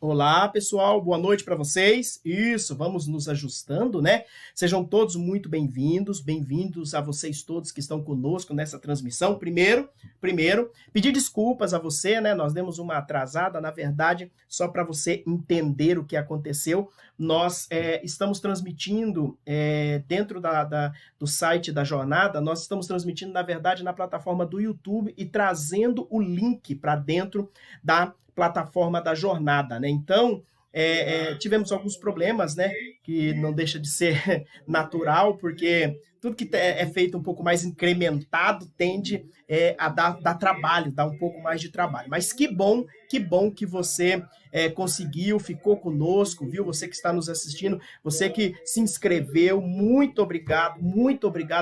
Olá, pessoal, boa noite para vocês. Isso, vamos nos ajustando, né? Sejam todos muito bem-vindos, bem-vindos a vocês todos que estão conosco nessa transmissão. Primeiro, pedir desculpas a você, né? Nós demos uma atrasada, na verdade, só para você entender o que aconteceu. Nós estamos transmitindo dentro do site da Jornada, nós estamos transmitindo, na verdade, na plataforma do YouTube e trazendo o link para dentro da plataforma da Jornada, né? Então, tivemos alguns problemas, né? Que não deixa de ser natural, porque tudo que é feito um pouco mais incrementado tende a dar trabalho, dar um pouco mais de trabalho. Mas que bom que você conseguiu, ficou conosco, viu? Você que está nos assistindo, você que se inscreveu, muito obrigado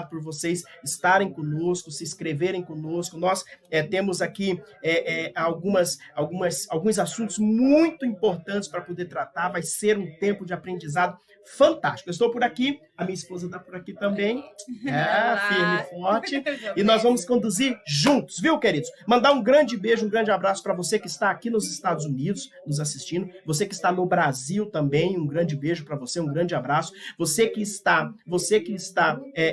por vocês estarem conosco, se inscreverem conosco. Nós temos aqui alguns assuntos muito importantes para poder tratar, vai ser um tempo de aprendizado fantástico. Eu estou por aqui, a minha esposa está por aqui também, firme e forte, e nós vamos conduzir juntos, viu, queridos? Mandar um grande beijo, um grande abraço para você que está aqui nos Estados Unidos, nos assistindo, você que está no Brasil também, um grande beijo para você, um grande abraço, você que está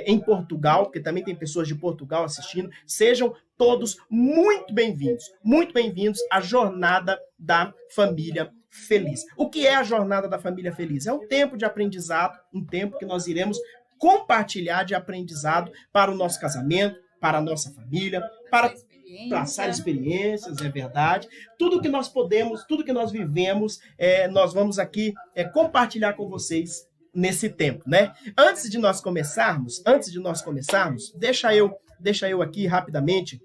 em Portugal, porque também tem pessoas de Portugal assistindo, sejam todos muito bem-vindos à Jornada da Família Feliz. O que é a Jornada da Família Feliz? É um tempo de aprendizado, um tempo que nós iremos compartilhar de aprendizado para o nosso casamento, para a nossa família, para passar experiências, é verdade. Tudo que nós podemos, tudo que nós vivemos, nós vamos aqui compartilhar com vocês nesse tempo, né? Antes de nós começarmos, deixa eu aqui rapidamente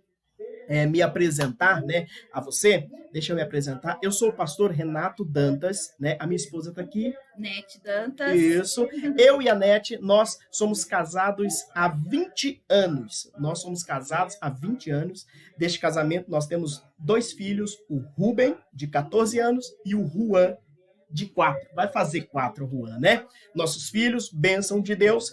me apresentar, né, a você. Deixa eu me apresentar. Eu sou o pastor Renato Dantas, né? A minha esposa está aqui. Nete Dantas. Isso. Eu e a Nete, nós somos casados há 20 anos. Nós somos casados há 20 anos. Deste casamento, nós temos 2 filhos, o Ruben, de 14 anos, e o Juan, de 4. Vai fazer 4, Juan, né? Nossos filhos, bênção de Deus.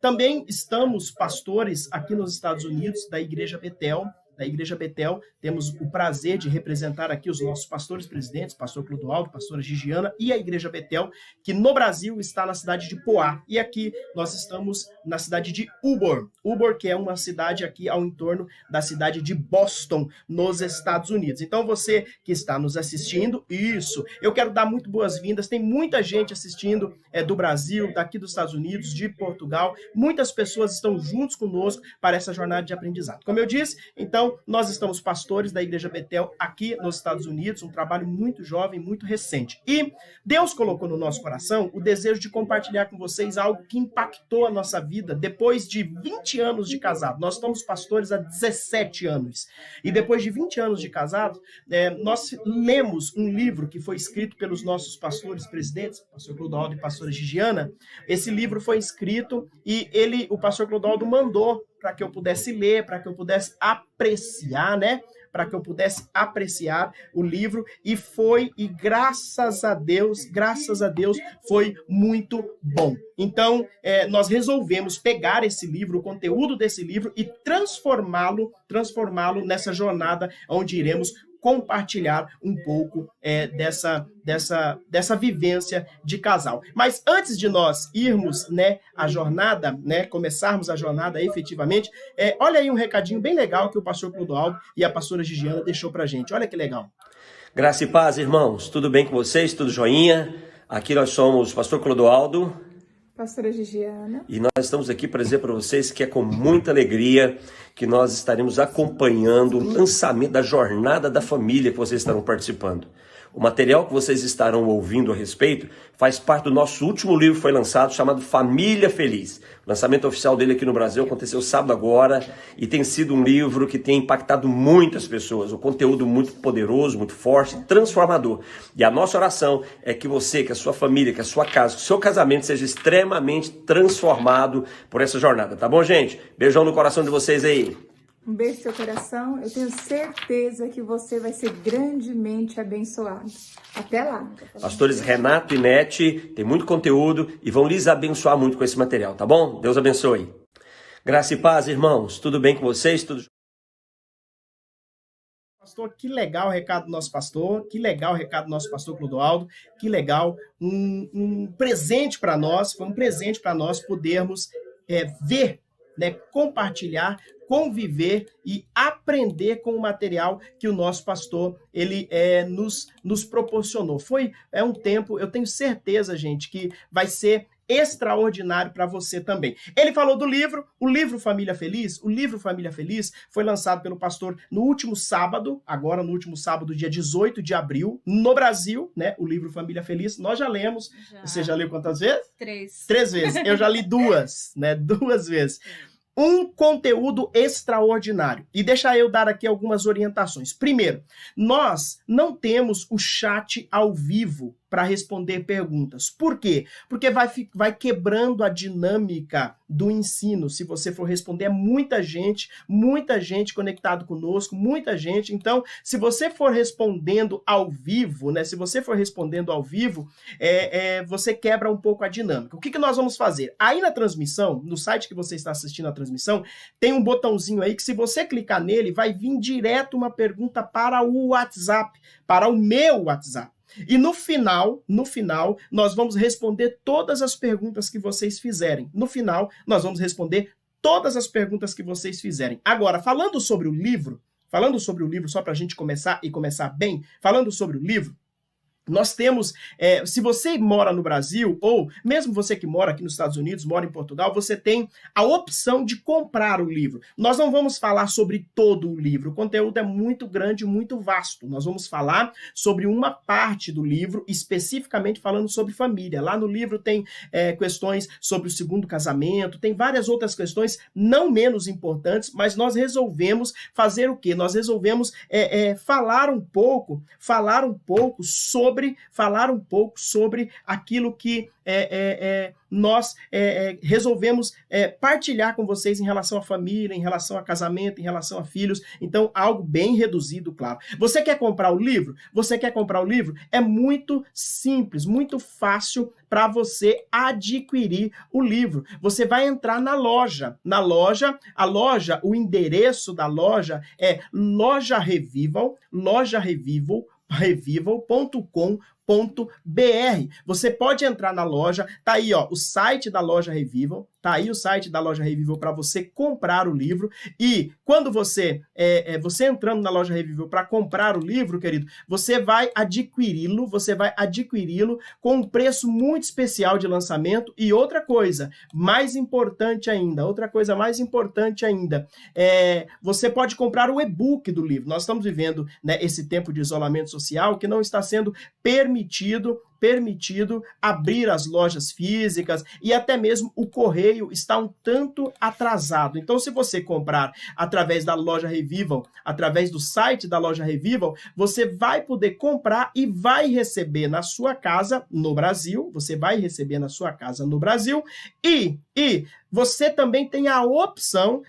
Também estamos pastores aqui nos Estados Unidos, da Igreja Betel. Da Igreja Betel, temos o prazer de representar aqui os nossos pastores presidentes, pastor Clodoaldo, pastora Gigiana, e a Igreja Betel, que no Brasil está na cidade de Poá. E aqui nós estamos na cidade de Ybor, que é uma cidade aqui ao entorno da cidade de Boston, nos Estados Unidos. Então você que está nos assistindo, eu quero dar muito boas-vindas, tem muita gente assistindo do Brasil, daqui dos Estados Unidos, de Portugal, muitas pessoas estão juntos conosco para essa jornada de aprendizado. Como eu disse, então, nós estamos pastores da Igreja Betel aqui nos Estados Unidos, um trabalho muito jovem, muito recente. E Deus colocou no nosso coração o desejo de compartilhar com vocês algo que impactou a nossa vida depois de 20 anos de casado. Nós estamos pastores há 17 anos. E depois de 20 anos de casado, nós lemos um livro que foi escrito pelos nossos pastores presidentes, pastor Clodoaldo e pastora Gigiana. Esse livro foi escrito e o pastor Clodoaldo mandou para que eu pudesse ler, para que eu pudesse apreciar, né? Para que eu pudesse apreciar o livro, e graças a Deus, foi muito bom. Então, nós resolvemos pegar esse livro, o conteúdo desse livro, e transformá-lo nessa jornada onde iremos compartilhar um pouco dessa vivência de casal. Mas antes de nós irmos, né, a jornada, né, começarmos a jornada efetivamente, olha aí um recadinho bem legal que o pastor Clodoaldo e a pastora Gigiana deixou pra gente. Olha que legal. Graça e paz, irmãos. Tudo bem com vocês? Tudo joinha? Aqui nós somos o pastor Clodoaldo, pastora Gigiana. E nós estamos aqui para dizer para vocês que é com muita alegria que nós estaremos acompanhando o lançamento da Jornada da Família que vocês estarão participando. O material que vocês estarão ouvindo a respeito faz parte do nosso último livro que foi lançado, chamado Família Feliz. O lançamento oficial dele aqui no Brasil aconteceu sábado agora e tem sido um livro que tem impactado muitas pessoas. O conteúdo muito poderoso, muito forte, transformador. E a nossa oração é que você, que a sua família, que a sua casa, que o seu casamento seja extremamente transformado por essa jornada. Tá bom, gente? Beijão no coração de vocês aí. Um beijo no seu coração. Eu tenho certeza que você vai ser grandemente abençoado. Até lá. Pastores Renato e Nete tem muito conteúdo e vão lhes abençoar muito com esse material, tá bom? Deus abençoe. Graça e paz, irmãos. Tudo bem com vocês? Tudo Pastor, que legal o recado do nosso pastor, que legal o recado do nosso pastor Clodoaldo, que legal, um presente para nós, foi um presente para nós podermos ver, né, compartilhar, conviver e aprender com o material que o nosso pastor ele nos proporcionou. É um tempo, eu tenho certeza, gente, que vai ser extraordinário para você também. Ele falou do livro, o livro Família Feliz. O livro Família Feliz foi lançado pelo pastor no último sábado, agora no último sábado, dia 18 de abril, no Brasil, né? O livro Família Feliz. Nós já lemos. Você já leu quantas vezes? 3. 3 vezes. Eu já li 2, né? 2 vezes. Um conteúdo extraordinário. E deixa eu dar aqui algumas orientações. Primeiro, nós não temos o chat ao vivo para responder perguntas. Por quê? Porque vai quebrando a dinâmica do ensino. Se você for responder, muita gente conectado conosco, muita gente. Então, se você for respondendo ao vivo, né? Se você for respondendo ao vivo, você quebra um pouco a dinâmica. O que nós vamos fazer? Aí na transmissão, no site que você está assistindo a transmissão, tem um botãozinho aí que se você clicar nele, vai vir direto uma pergunta para o WhatsApp, para o meu WhatsApp. E no final, nós vamos responder todas as perguntas que vocês fizerem. No final, nós vamos responder todas as perguntas que vocês fizerem. Agora, falando sobre o livro, só para a gente começar e começar bem, falando sobre o livro, nós temos, se você mora no Brasil, ou mesmo você que mora aqui nos Estados Unidos, mora em Portugal, você tem a opção de comprar o livro. Nós não vamos falar sobre todo o livro, o conteúdo é muito grande, muito vasto. Nós vamos falar sobre uma parte do livro, especificamente falando sobre família. Lá no livro tem questões sobre o segundo casamento, tem várias outras questões não menos importantes, mas nós resolvemos fazer o quê? Nós resolvemos falar um pouco sobre aquilo que nós resolvemos partilhar com vocês em relação à família, em relação a casamento, em relação a filhos. Então, algo bem reduzido, claro. Você quer comprar o livro? É muito simples, muito fácil para você adquirir o livro. Você vai entrar na loja. O endereço da loja é lojarevival.com.br. Você pode entrar na loja, tá aí, ó, o site da Loja Revival, para você comprar o livro. E quando você entrando na Loja Revival para comprar o livro, querido, você vai adquiri-lo com um preço muito especial de lançamento. E outra coisa mais importante ainda, você pode comprar o e-book do livro. Nós estamos vivendo, né, esse tempo de isolamento social que não está sendo permitido abrir as lojas físicas e até mesmo o correio está um tanto atrasado. Então, se você comprar através da Loja Revival, através do site da Loja Revival, você vai poder comprar e vai receber na sua casa no Brasil. E você também tem a opção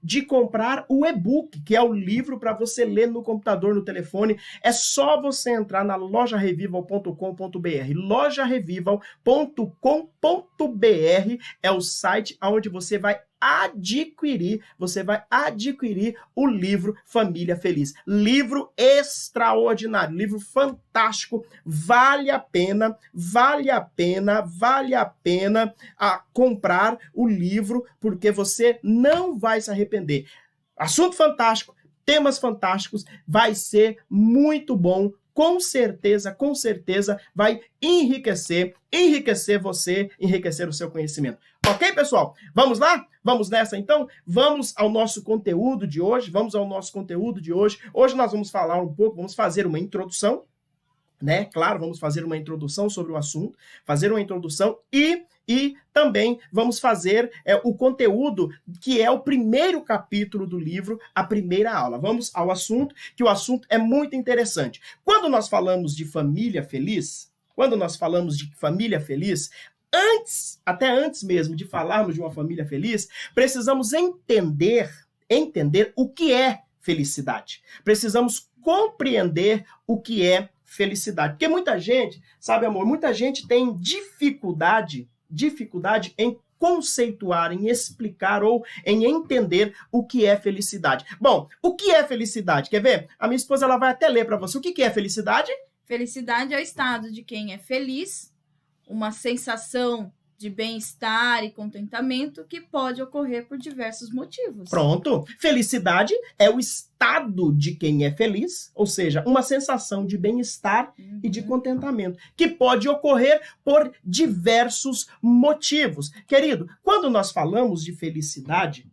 de comprar o e-book, que é o livro para você ler no computador, no telefone. É só você entrar na lojarevival.com.br. lojarevival.com.br é o site onde você vai adquirir o livro Família Feliz. Livro extraordinário, livro fantástico, vale a pena comprar o livro, porque você não vai se arrepender. Assunto fantástico, temas fantásticos, vai ser muito bom. Com certeza vai enriquecer você, enriquecer o seu conhecimento. Ok, pessoal? Vamos lá? Vamos nessa, então? Vamos ao nosso conteúdo de hoje. Hoje nós vamos falar um pouco, vamos fazer uma introdução, né? Claro, vamos fazer uma introdução sobre o assunto, e também vamos fazer o conteúdo que é o primeiro capítulo do livro, a primeira aula. Vamos ao assunto, que o assunto é muito interessante. Quando nós falamos de família feliz, até antes mesmo de falarmos de uma família feliz, precisamos entender o que é felicidade. Precisamos compreender o que é felicidade. Porque muita gente, sabe, amor, muita gente tem dificuldade em conceituar, em explicar ou em entender o que é felicidade. Bom, o que é felicidade? Quer ver? A minha esposa ela vai até ler para você. O que é felicidade? Felicidade é o estado de quem é feliz, uma sensação de bem-estar e contentamento que pode ocorrer por diversos motivos. Pronto. Felicidade é o estado de quem é feliz, ou seja, uma sensação de bem-estar e de contentamento, que pode ocorrer por diversos motivos. Querido, quando nós falamos de felicidade,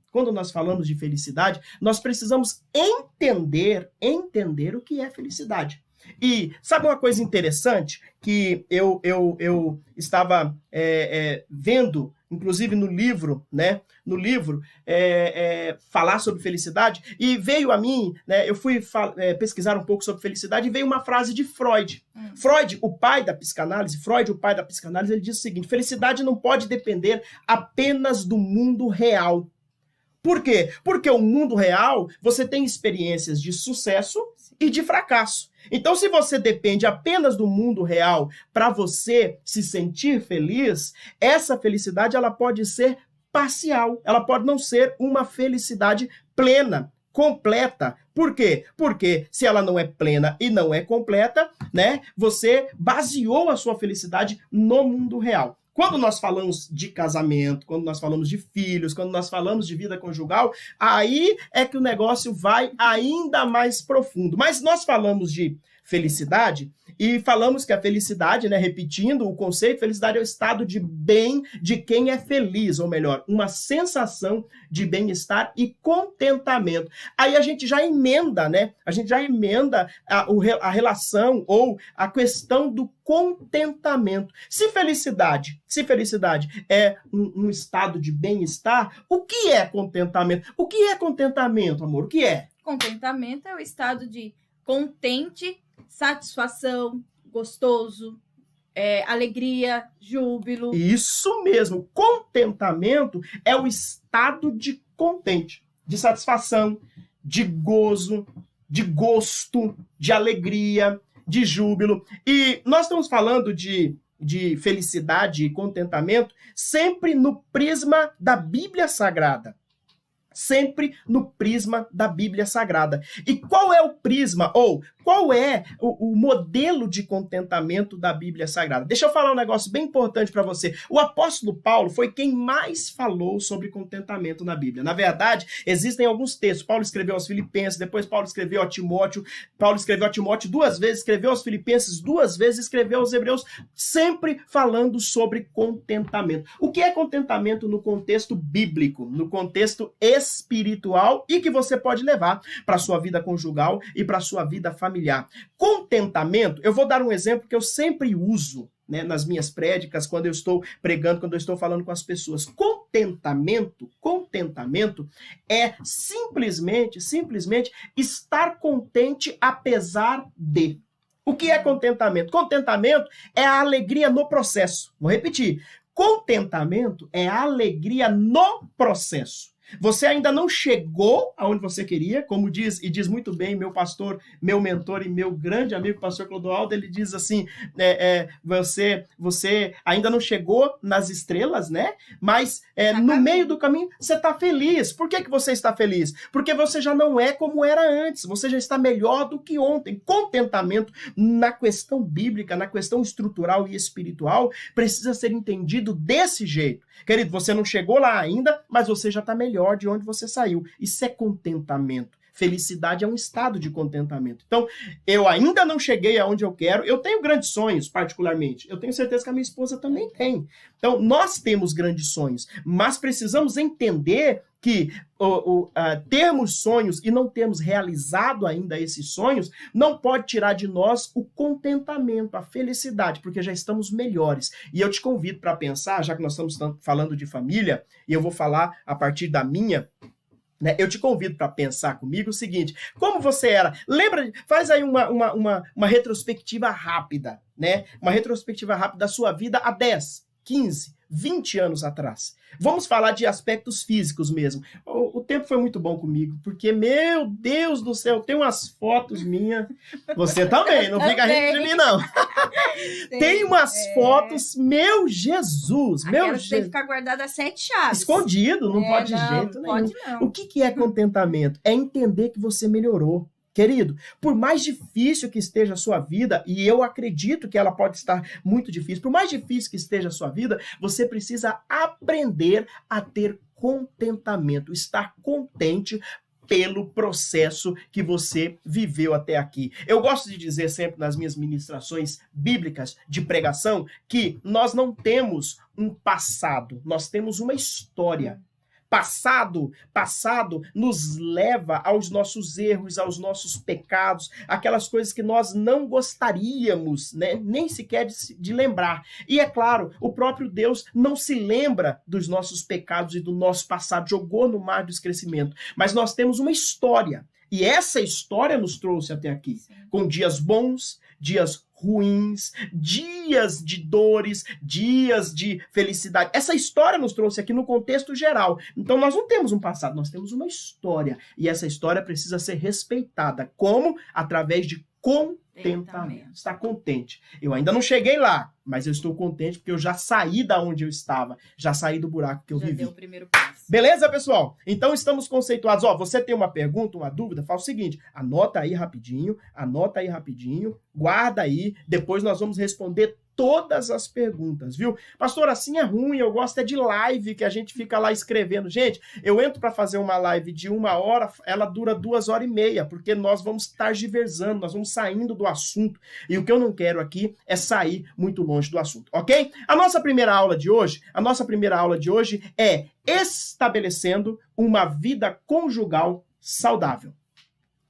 nós precisamos entender o que é felicidade. E sabe uma coisa interessante que eu estava vendo, inclusive no livro, né? Falar sobre felicidade, e veio a mim, né? Eu fui pesquisar um pouco sobre felicidade e veio uma frase de Freud. Freud, o pai da psicanálise, ele diz o seguinte: felicidade não pode depender apenas do mundo real. Por quê? Porque o mundo real, você tem experiências de sucesso e de fracasso. Então, se você depende apenas do mundo real para você se sentir feliz, essa felicidade ela pode ser parcial. Ela pode não ser uma felicidade plena, completa. Por quê? Porque se ela não é plena e não é completa, né, você baseou a sua felicidade no mundo real. Quando nós falamos de casamento, quando nós falamos de filhos, quando nós falamos de vida conjugal, aí é que o negócio vai ainda mais profundo. Mas nós falamos de felicidade e falamos que a felicidade, né, repetindo o conceito, felicidade é o estado de bem de quem é feliz, ou melhor, uma sensação de bem-estar e contentamento. Aí a gente já emenda, né? A gente já emenda a relação ou a questão do contentamento. Se felicidade é um estado de bem-estar, o que é contentamento? O que é contentamento, amor? O que é? Contentamento é o estado de contente, satisfação, gostoso, alegria, júbilo. Isso mesmo. Contentamento é o estado de contente, de satisfação, de gozo, de gosto, de alegria, de júbilo. E nós estamos falando de felicidade e contentamento sempre no prisma da Bíblia Sagrada. Sempre no prisma da Bíblia Sagrada. E qual é o prisma, ou qual é o modelo de contentamento da Bíblia Sagrada? Deixa eu falar um negócio bem importante para você. O apóstolo Paulo foi quem mais falou sobre contentamento na Bíblia. Na verdade, existem alguns textos. Paulo escreveu aos Filipenses, depois Paulo escreveu a Timóteo. Paulo escreveu a Timóteo 2 vezes, escreveu aos Filipenses 2 vezes, escreveu aos Hebreus, sempre falando sobre contentamento. O que é contentamento no contexto bíblico, no contexto espiritual e que você pode levar para a sua vida conjugal e para a sua vida familiar. Contentamento, eu vou dar um exemplo que eu sempre uso, né, nas minhas prédicas, quando eu estou pregando, quando eu estou falando com as pessoas. Contentamento é simplesmente estar contente apesar de. O que é contentamento? Contentamento é a alegria no processo. Vou repetir. Contentamento é a alegria no processo. Você ainda não chegou aonde você queria, como diz muito bem meu pastor, meu mentor e meu grande amigo, pastor Clodoaldo, ele diz assim, você ainda não chegou nas estrelas, né? Mas no meio do caminho você está feliz. Por que você está feliz? Porque você já não é como era antes, você já está melhor do que ontem. Contentamento na questão bíblica, na questão estrutural e espiritual, precisa ser entendido desse jeito. Querido, você não chegou lá ainda, mas você já está melhor de onde você saiu. Isso é contentamento. Felicidade é um estado de contentamento. Então, eu ainda não cheguei aonde eu quero. Eu tenho grandes sonhos, particularmente. Eu tenho certeza que a minha esposa também tem. Então, nós temos grandes sonhos, mas precisamos entender que termos sonhos e não termos realizado ainda esses sonhos não pode tirar de nós o contentamento, a felicidade, porque já estamos melhores. E eu te convido para pensar, já que nós estamos falando de família, e eu vou falar a partir da minha, né, eu te convido para pensar comigo o seguinte: como você era? Lembra, faz aí uma retrospectiva rápida, né? Uma retrospectiva rápida da sua vida há 10, 15, 20 anos atrás. Vamos falar de aspectos físicos mesmo. O tempo foi muito bom comigo, porque, meu Deus do céu, tem umas fotos minhas. Você também, não fica rindo de mim, não. Tem umas fotos, meu Jesus, meu Aquelas tem que Jesus. ficar guardada 7 chaves. Escondido, não pode de jeito nenhum. Pode não. O que é contentamento? É entender que você melhorou. Querido, por mais difícil que esteja a sua vida, e eu acredito que ela pode estar muito difícil, por mais difícil que esteja a sua vida, você precisa aprender a ter contentamento, estar contente pelo processo que você viveu até aqui. Eu gosto de dizer sempre nas minhas ministrações bíblicas de pregação que nós não temos um passado, nós temos uma história. Passado nos leva aos nossos erros, aos nossos pecados, aquelas coisas que nós não gostaríamos, né, nem sequer de lembrar. E é claro, o próprio Deus não se lembra dos nossos pecados e do nosso passado, jogou no mar do esquecimento. Mas nós temos uma história, e essa história nos trouxe até aqui, com dias bons, dias ruins, dias de dores, dias de felicidade. Essa história nos trouxe aqui no contexto geral. Então nós não temos um passado, nós temos uma história. E essa história precisa ser respeitada. Como? Através de contentamento. Está contente. Eu ainda não cheguei lá, mas eu estou contente porque eu já saí da onde eu estava, já saí do buraco que eu vivi. Deu o primeiro passo. Beleza, pessoal? Então estamos conceituados. Ó, você tem uma pergunta, uma dúvida, faz o seguinte, anota aí rapidinho, guarda aí, depois nós vamos responder todas as perguntas, viu? Pastor, assim é ruim, eu gosto é de live, que a gente fica lá escrevendo. Gente, eu entro para fazer uma live de 1 hora, ela dura 2h30, porque nós vamos targiversando, nós vamos saindo do assunto, e o que eu não quero aqui é sair muito longe do assunto, ok? A nossa primeira aula de hoje é estabelecendo uma vida conjugal saudável.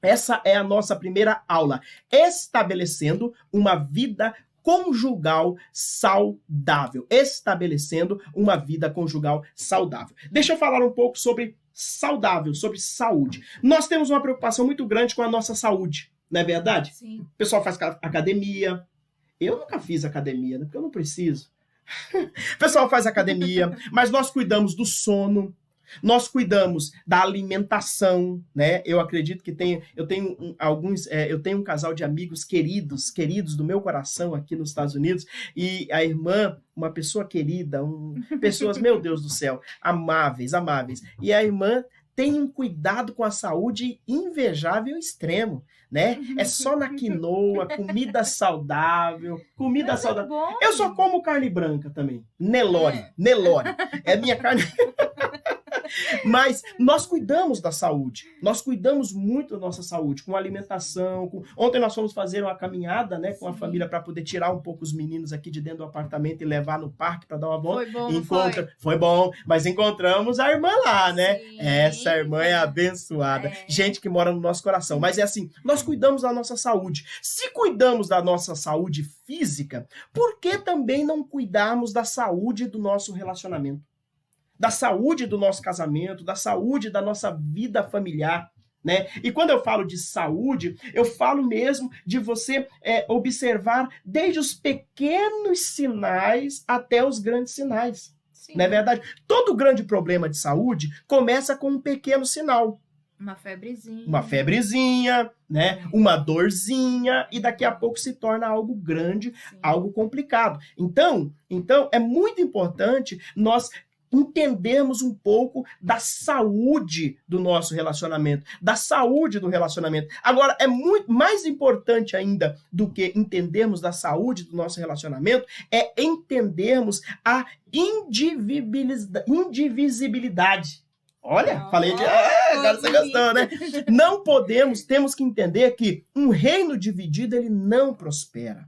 Essa é a nossa primeira aula, estabelecendo uma vida conjugal saudável. Estabelecendo uma vida conjugal saudável. Deixa eu falar um pouco sobre saudável, sobre saúde. Nós temos uma preocupação muito grande com a nossa saúde, não é verdade? Sim. O pessoal faz academia. Eu nunca fiz academia, né? Porque eu não preciso. O pessoal faz academia, mas nós cuidamos do sono, nós cuidamos da alimentação, né? Eu acredito que eu tenho um casal de amigos queridos do meu coração aqui nos Estados Unidos, e a irmã, uma pessoa querida, pessoas, meu Deus do céu, amáveis, e a irmã tem um cuidado com a saúde invejável extremo, né? É só na quinoa, comida saudável. Bom. Eu só como carne branca também. Nelore. É minha carne. Mas nós cuidamos da saúde, nós cuidamos muito da nossa saúde, com alimentação. Ontem nós fomos fazer uma caminhada, né, com a família para poder tirar um pouco os meninos aqui de dentro do apartamento e levar no parque para dar uma volta. Foi bom, mas encontramos a irmã lá, né? Sim. Essa irmã é abençoada, gente que mora no nosso coração. Mas é assim, nós cuidamos da nossa saúde. Se cuidamos da nossa saúde física, por que também não cuidarmos da saúde do nosso relacionamento? Da saúde do nosso casamento, da saúde da nossa vida familiar, né? E quando eu falo de saúde, eu falo mesmo de você observar desde os pequenos sinais até os grandes sinais. Sim. Não é verdade? Todo grande problema de saúde começa com um pequeno sinal. Uma febrezinha. Uma febrezinha, né? Uma dorzinha, e daqui a pouco se torna algo grande, Sim. algo complicado. Então, é muito importante nós entendermos um pouco da saúde do nosso relacionamento, da saúde do relacionamento. Agora, é muito mais importante ainda do que entendermos da saúde do nosso relacionamento, é entendermos a indivisibilidade. Olha, falei de... agora você gostou, né? Não temos que entender que um reino dividido, ele não prospera.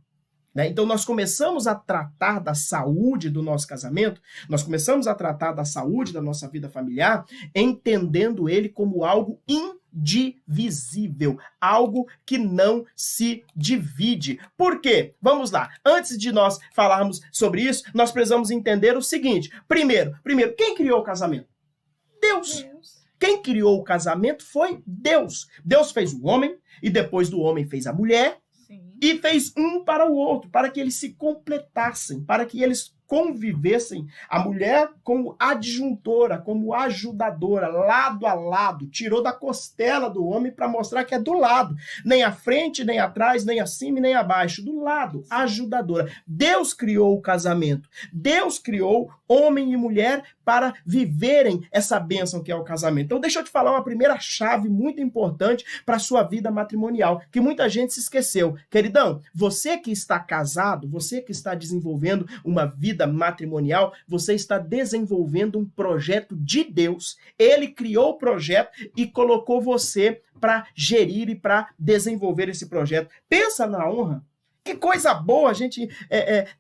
Então, nós começamos a tratar da saúde do nosso casamento, nós começamos a tratar da saúde da nossa vida familiar, entendendo ele como algo indivisível, algo que não se divide. Por quê? Vamos lá. Antes de nós falarmos sobre isso, nós precisamos entender o seguinte. Primeiro, quem criou o casamento? Deus. Quem criou o casamento foi Deus. Deus fez o homem, e depois do homem fez a mulher, e fez um para o outro, para que eles se completassem, para que eles convivessem, a mulher como adjuntora, como ajudadora, lado a lado, tirou da costela do homem para mostrar que é do lado, nem à frente, nem atrás, nem acima e nem abaixo, do lado, ajudadora. Deus criou o casamento, Deus criou homem e mulher para viverem essa bênção que é o casamento. Então deixa eu te falar uma primeira chave muito importante para a sua vida matrimonial, que muita gente se esqueceu. Queridão, você que está casado, você que está desenvolvendo uma vida matrimonial, você está desenvolvendo um projeto de Deus. Ele criou o projeto e colocou você para gerir e para desenvolver esse projeto. Pensa na honra. Que coisa boa a gente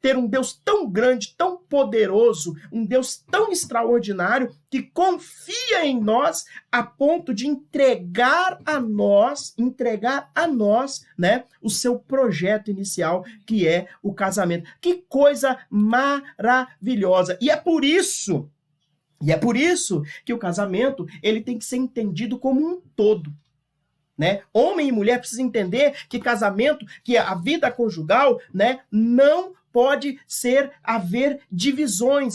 ter um Deus tão grande, tão poderoso, um Deus tão extraordinário que confia em nós a ponto de entregar a nós, né, o seu projeto inicial, que é o casamento. Que coisa maravilhosa! E é por isso que o casamento ele tem que ser entendido como um todo. Né? Homem e mulher precisam entender que casamento, que a vida conjugal, né, não pode haver divisões,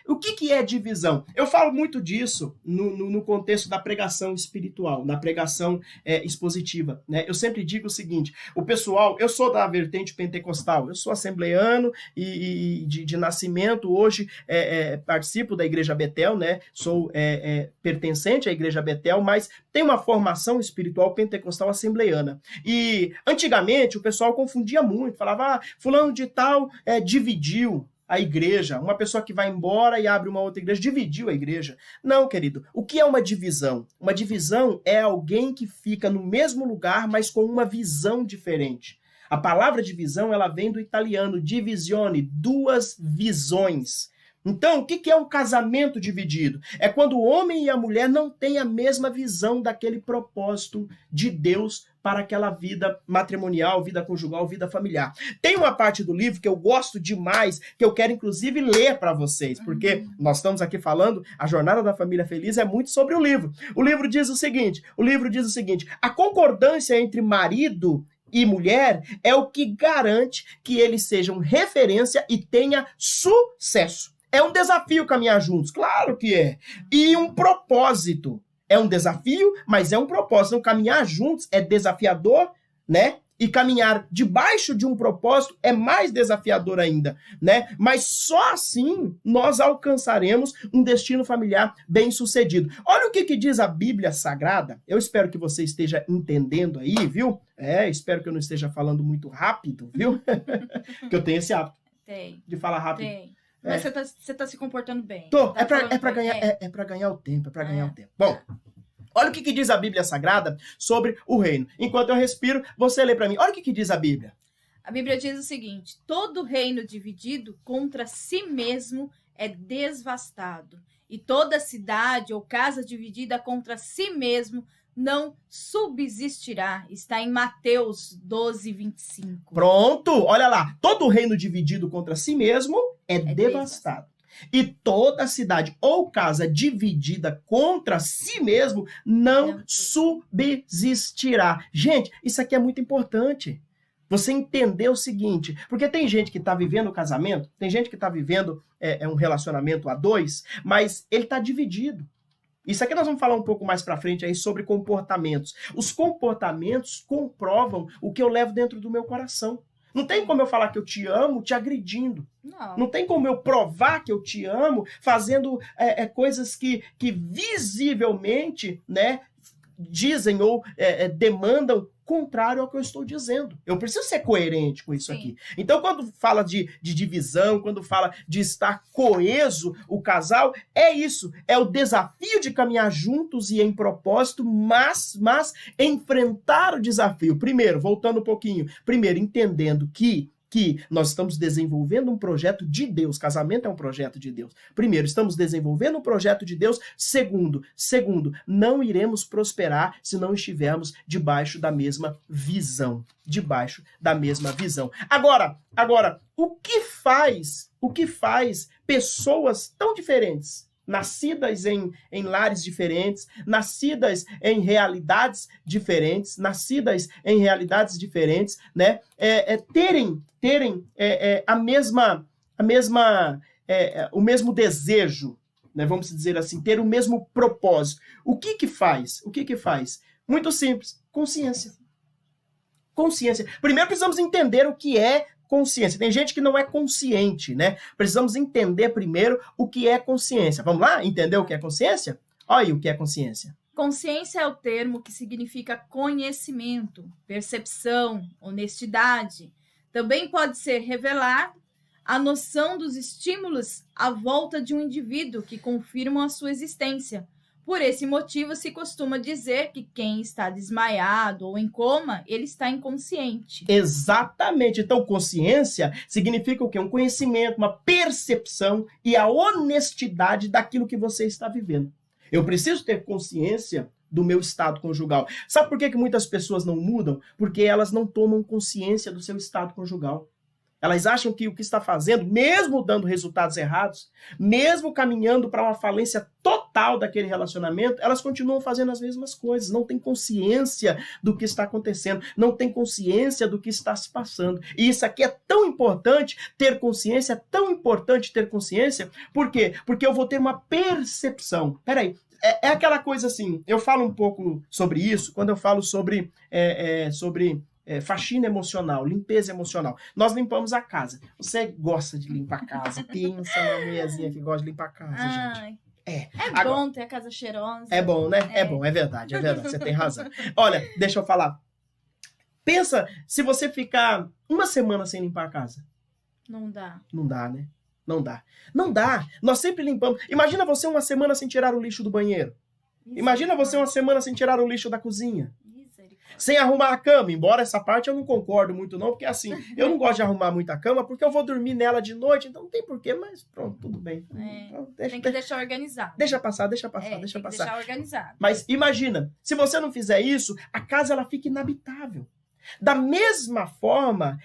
O que é divisão? Eu falo muito disso no contexto da pregação espiritual, da pregação expositiva, né? Eu sempre digo o seguinte, o pessoal, eu sou da vertente pentecostal, eu sou assembleiano e de nascimento, hoje participo da Igreja Betel, né? Sou pertencente à Igreja Betel, mas tenho uma formação espiritual pentecostal assembleiana. E antigamente o pessoal confundia muito, falava, fulano de tal dividiu a igreja, uma pessoa que vai embora e abre uma outra igreja, dividiu a igreja. Não, querido, o que é uma divisão? Uma divisão é alguém que fica no mesmo lugar, mas com uma visão diferente. A palavra divisão, ela vem do italiano, divisione, duas visões. Então, o que é um casamento dividido? É quando o homem e a mulher não têm a mesma visão daquele propósito de Deus para aquela vida matrimonial, vida conjugal, vida familiar. Tem uma parte do livro que eu gosto demais, que eu quero inclusive ler para vocês, porque nós estamos aqui falando, a Jornada da Família Feliz é muito sobre o livro. O livro diz o seguinte, a concordância entre marido e mulher é o que garante que eles sejam referência e tenha sucesso. É um desafio caminhar juntos, claro que é. E um propósito. É um desafio, mas é um propósito. Então, caminhar juntos é desafiador, né? E caminhar debaixo de um propósito é mais desafiador ainda, né? Mas só assim nós alcançaremos um destino familiar bem-sucedido. Olha o que diz a Bíblia Sagrada. Eu espero que você esteja entendendo aí, viu? Espero que eu não esteja falando muito rápido, viu? Porque eu tenho esse hábito de falar rápido. Tem. Mas você tá se comportando bem. É pra ganhar o tempo, Bom, olha o que diz a Bíblia Sagrada sobre o reino. Enquanto eu respiro, você lê para mim. Olha o que diz a Bíblia. A Bíblia diz o seguinte, todo reino dividido contra si mesmo é devastado. E toda cidade ou casa dividida contra si mesmo não subsistirá. Está em Mateus 12:25. Pronto, olha lá. Todo reino dividido contra si mesmo é devastado. E toda cidade ou casa dividida contra si mesmo não subsistirá. Gente, isso aqui é muito importante. Você entender o seguinte, porque tem gente que está vivendo o casamento, tem gente que está vivendo um relacionamento a dois, mas ele está dividido. Isso aqui nós vamos falar um pouco mais para frente aí sobre comportamentos. Os comportamentos comprovam o que eu levo dentro do meu coração. Não tem como eu falar que eu te amo te agredindo. Não tem como eu provar que eu te amo fazendo coisas que visivelmente, né, dizem ou demandam contrário ao que eu estou dizendo. Eu preciso ser coerente com isso aqui. Então, quando fala de divisão, quando fala de estar coeso o casal, é isso. É o desafio de caminhar juntos e em propósito, mas enfrentar o desafio. Primeiro, voltando um pouquinho. Primeiro, entendendo que nós estamos desenvolvendo um projeto de Deus. Casamento é um projeto de Deus. Primeiro, estamos desenvolvendo um projeto de Deus. Segundo, não iremos prosperar se não estivermos debaixo da mesma visão. Debaixo da mesma visão. Agora, o que faz pessoas tão diferentes, nascidas em lares diferentes, nascidas em realidades diferentes, né? Terem a mesma o mesmo desejo, né? Vamos dizer assim, ter o mesmo propósito. O que que faz? O que que faz? Muito simples, consciência. Consciência. Primeiro precisamos entender o que é consciência. Tem gente que não é consciente, né? Precisamos entender primeiro o que é consciência. Vamos lá? Entender o que é consciência? Olha aí o que é consciência. Consciência é o termo que significa conhecimento, percepção, honestidade. Também pode ser revelar a noção dos estímulos à volta de um indivíduo que confirmam a sua existência. Por esse motivo, se costuma dizer que quem está desmaiado ou em coma, ele está inconsciente. Exatamente. Então, consciência significa o quê? Um conhecimento, uma percepção e a honestidade daquilo que você está vivendo. Eu preciso ter consciência do meu estado conjugal. Sabe por que muitas pessoas não mudam? Porque elas não tomam consciência do seu estado conjugal. Elas acham que o que está fazendo, mesmo dando resultados errados, mesmo caminhando para uma falência total daquele relacionamento, elas continuam fazendo as mesmas coisas, não têm consciência do que está acontecendo, não têm consciência do que está se passando. E isso aqui é tão importante ter consciência, é tão importante ter consciência, por quê? Porque eu vou ter uma percepção. Peraí, é aquela coisa assim, eu falo um pouco sobre isso, quando eu falo sobre faxina emocional, limpeza emocional. Nós limpamos a casa. Você gosta de limpar a casa? Pensa numa mulherzinha que gosta de limpar a casa, gente. É Agora, bom ter a casa cheirosa. é bom, né? É bom, é verdade, você tem razão. Olha, deixa eu falar. Pensa se você ficar uma semana sem limpar a casa. Não dá. Não dá, né? Não dá. Não dá. Nós sempre limpamos. Imagina você uma semana sem tirar o lixo do banheiro. Imagina você uma semana sem tirar o lixo da cozinha. Sem arrumar a cama, embora essa parte eu não concordo muito não, porque assim, eu não gosto de arrumar muita cama, porque eu vou dormir nela de noite, então não tem porquê, mas pronto, tudo bem. Então, tem que deixar organizado. Deixa passar. Deixar organizado. Mas imagina, se você não fizer isso, a casa ela fica inabitável. Da mesma forma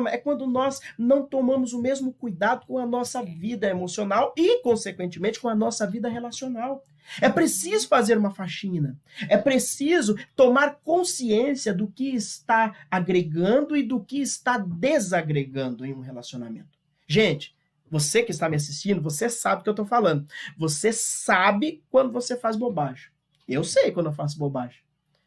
é quando nós não tomamos o mesmo cuidado com a nossa vida emocional e, consequentemente, com a nossa vida relacional. É preciso fazer uma faxina. É preciso tomar consciência do que está agregando e do que está desagregando em um relacionamento. Gente, você que está me assistindo, você sabe o que eu estou falando. Você sabe quando você faz bobagem. Eu sei quando eu faço bobagem.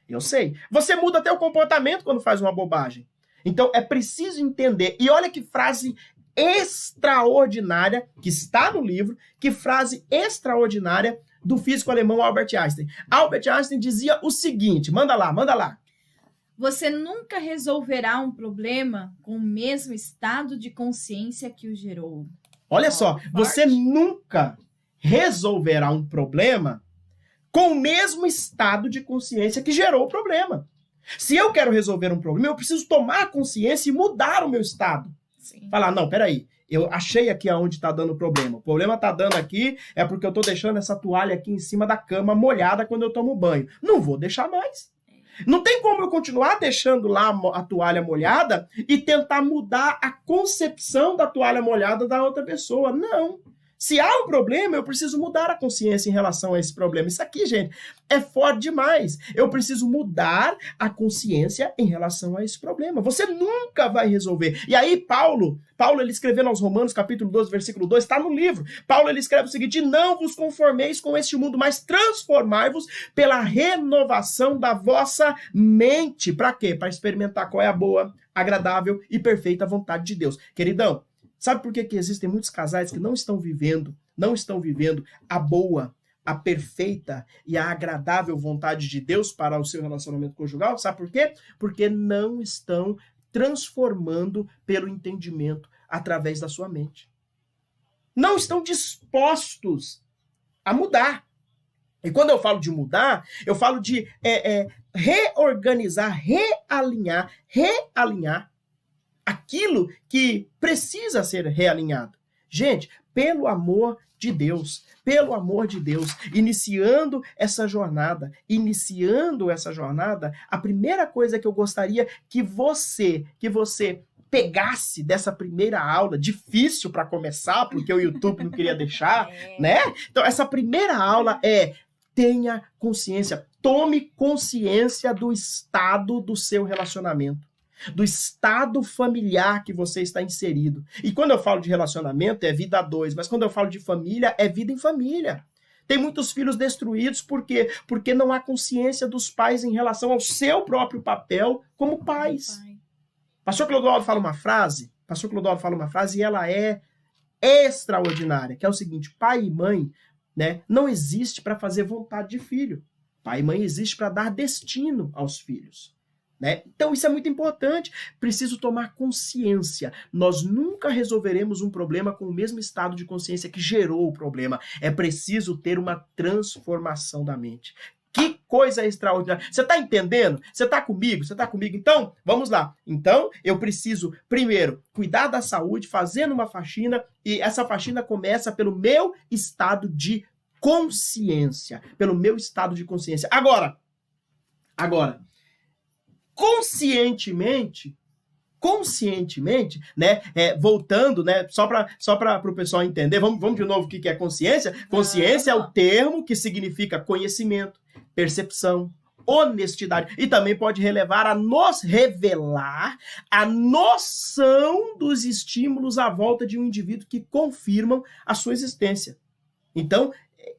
Eu sei. Você muda até o comportamento quando faz uma bobagem. Então, é preciso entender. E olha que frase extraordinária que está no livro, que frase extraordinária do físico alemão Albert Einstein. Albert Einstein dizia o seguinte, manda lá. Você nunca resolverá um problema com o mesmo estado de consciência que o gerou. Olha só, você nunca resolverá um problema com o mesmo estado de consciência que gerou o problema. Se eu quero resolver um problema, eu preciso tomar consciência e mudar o meu estado. Sim. Falar, não, peraí, eu achei aqui aonde está dando o problema. O problema está dando aqui é porque eu estou deixando essa toalha aqui em cima da cama molhada quando eu tomo banho. Não vou deixar mais. Não tem como eu continuar deixando lá a toalha molhada e tentar mudar a concepção da toalha molhada da outra pessoa. Não. Se há um problema, eu preciso mudar a consciência em relação a esse problema. Isso aqui, gente, é forte demais. Eu preciso mudar a consciência em relação a esse problema. Você nunca vai resolver. E aí, Paulo, ele escrevendo aos Romanos, capítulo 12, versículo 2, está no livro. Paulo, ele escreve o seguinte: não vos conformeis com este mundo, mas transformai-vos pela renovação da vossa mente. Para quê? Para experimentar qual é a boa, agradável e perfeita vontade de Deus. Queridão, sabe por que existem muitos casais que não estão vivendo a boa, a perfeita e a agradável vontade de Deus para o seu relacionamento conjugal? Sabe por quê? Porque não estão transformando pelo entendimento através da sua mente. Não estão dispostos a mudar. E quando eu falo de mudar, eu falo de reorganizar, realinhar aquilo que precisa ser realinhado. Gente, pelo amor de Deus, iniciando essa jornada, a primeira coisa que eu gostaria que você pegasse dessa primeira aula, difícil para começar, porque o YouTube não queria deixar, né? Então, essa primeira aula tenha consciência, tome consciência do estado do seu relacionamento. do estado familiar que você está inserido. E quando eu falo de relacionamento, é vida a dois, mas quando eu falo de família, é vida em família. Tem muitos filhos destruídos, por quê? Porque não há consciência dos pais em relação ao seu próprio papel como pais. Pastor Clodoaldo fala uma frase, e ela é extraordinária, que é o seguinte: pai e mãe, né, não existe para fazer vontade de filho. Pai e mãe existe para dar destino aos filhos. Né? Então isso é muito importante, preciso tomar consciência. Nós nunca resolveremos um problema com o mesmo estado de consciência que gerou o problema. É preciso ter uma transformação da mente. Que coisa extraordinária. Você está entendendo? Você está comigo? Você está comigo? Então, vamos lá. Então, eu preciso, primeiro, cuidar da saúde, fazendo uma faxina, e essa faxina começa pelo meu estado de consciência. Pelo meu estado de consciência. Agora, conscientemente, né, voltando, né, só para o pessoal entender, vamos de novo o que é consciência. Consciência é o termo que significa conhecimento, percepção, honestidade, e também pode revelar a noção dos estímulos à volta de um indivíduo que confirmam a sua existência. Então,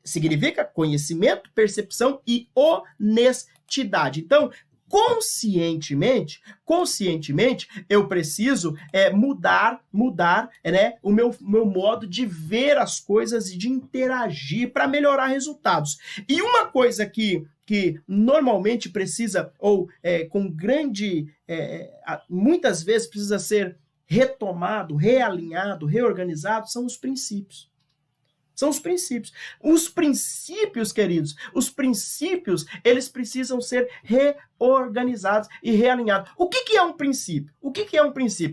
significa conhecimento, percepção e honestidade. Então, conscientemente, eu preciso mudar né, o meu modo de ver as coisas e de interagir para melhorar resultados. E uma coisa que normalmente precisa, ou com grande, muitas vezes precisa ser retomado, realinhado, reorganizado, são os princípios. São os princípios. Os princípios, queridos, eles precisam ser reorganizados e realinhados. O que é um princípio?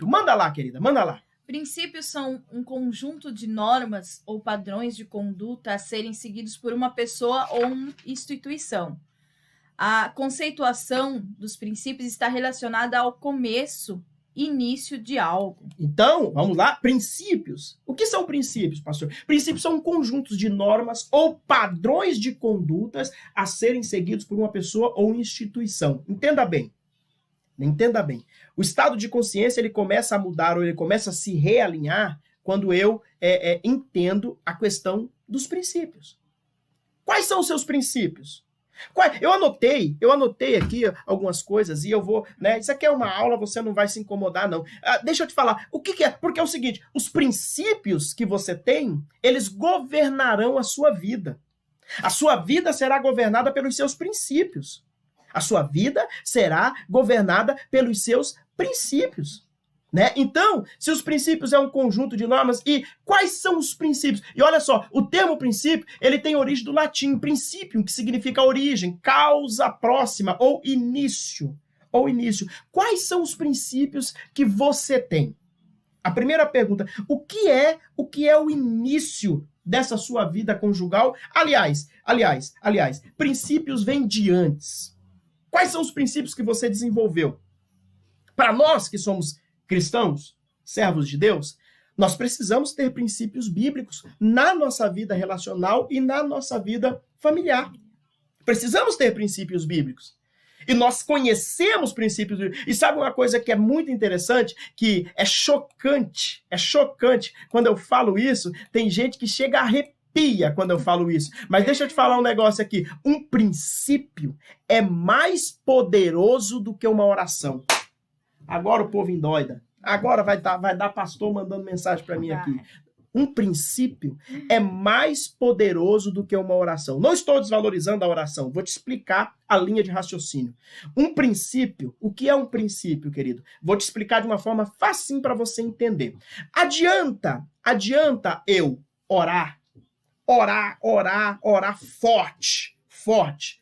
Manda lá, querida, manda lá. Princípios são um conjunto de normas ou padrões de conduta a serem seguidos por uma pessoa ou uma instituição. A conceituação dos princípios está relacionada ao início de algo. Então, vamos lá, princípios. O que são princípios, pastor? Princípios são conjuntos de normas ou padrões de condutas a serem seguidos por uma pessoa ou instituição. Entenda bem. O estado de consciência, ele começa a mudar, ou ele começa a se realinhar quando eu entendo a questão dos princípios. Quais são os seus princípios? Eu anotei aqui algumas coisas e eu vou, né? Isso aqui é uma aula, você não vai se incomodar, não. Deixa eu te falar, o que é? Porque é o seguinte, os princípios que você tem, eles governarão a sua vida. A sua vida será governada pelos seus princípios. A sua vida será governada pelos seus princípios. Né? Então, se os princípios é um conjunto de normas, e quais são os princípios? E olha só, o termo princípio, ele tem origem do latim, principium, que significa origem, causa próxima, ou início. Quais são os princípios que você tem? A primeira pergunta, o que é o início dessa sua vida conjugal? Aliás, princípios vêm de antes. Quais são os princípios que você desenvolveu? Para nós que somos cristãos, servos de Deus, nós precisamos ter princípios bíblicos na nossa vida relacional e na nossa vida familiar. Precisamos ter princípios bíblicos. E nós conhecemos princípios bíblicos. E sabe uma coisa que é muito interessante, que é chocante quando eu falo isso, tem gente que chega a arrepia quando eu falo isso. Mas deixa eu te falar um negócio aqui. Um princípio é mais poderoso do que uma oração. Agora o povo endoida. Agora vai dar pastor mandando mensagem para mim aqui. Um princípio é mais poderoso do que uma oração. Não estou desvalorizando a oração. Vou te explicar a linha de raciocínio. Um princípio, o que é um princípio, querido? Vou te explicar de uma forma facinho para você entender. Adianta eu orar forte.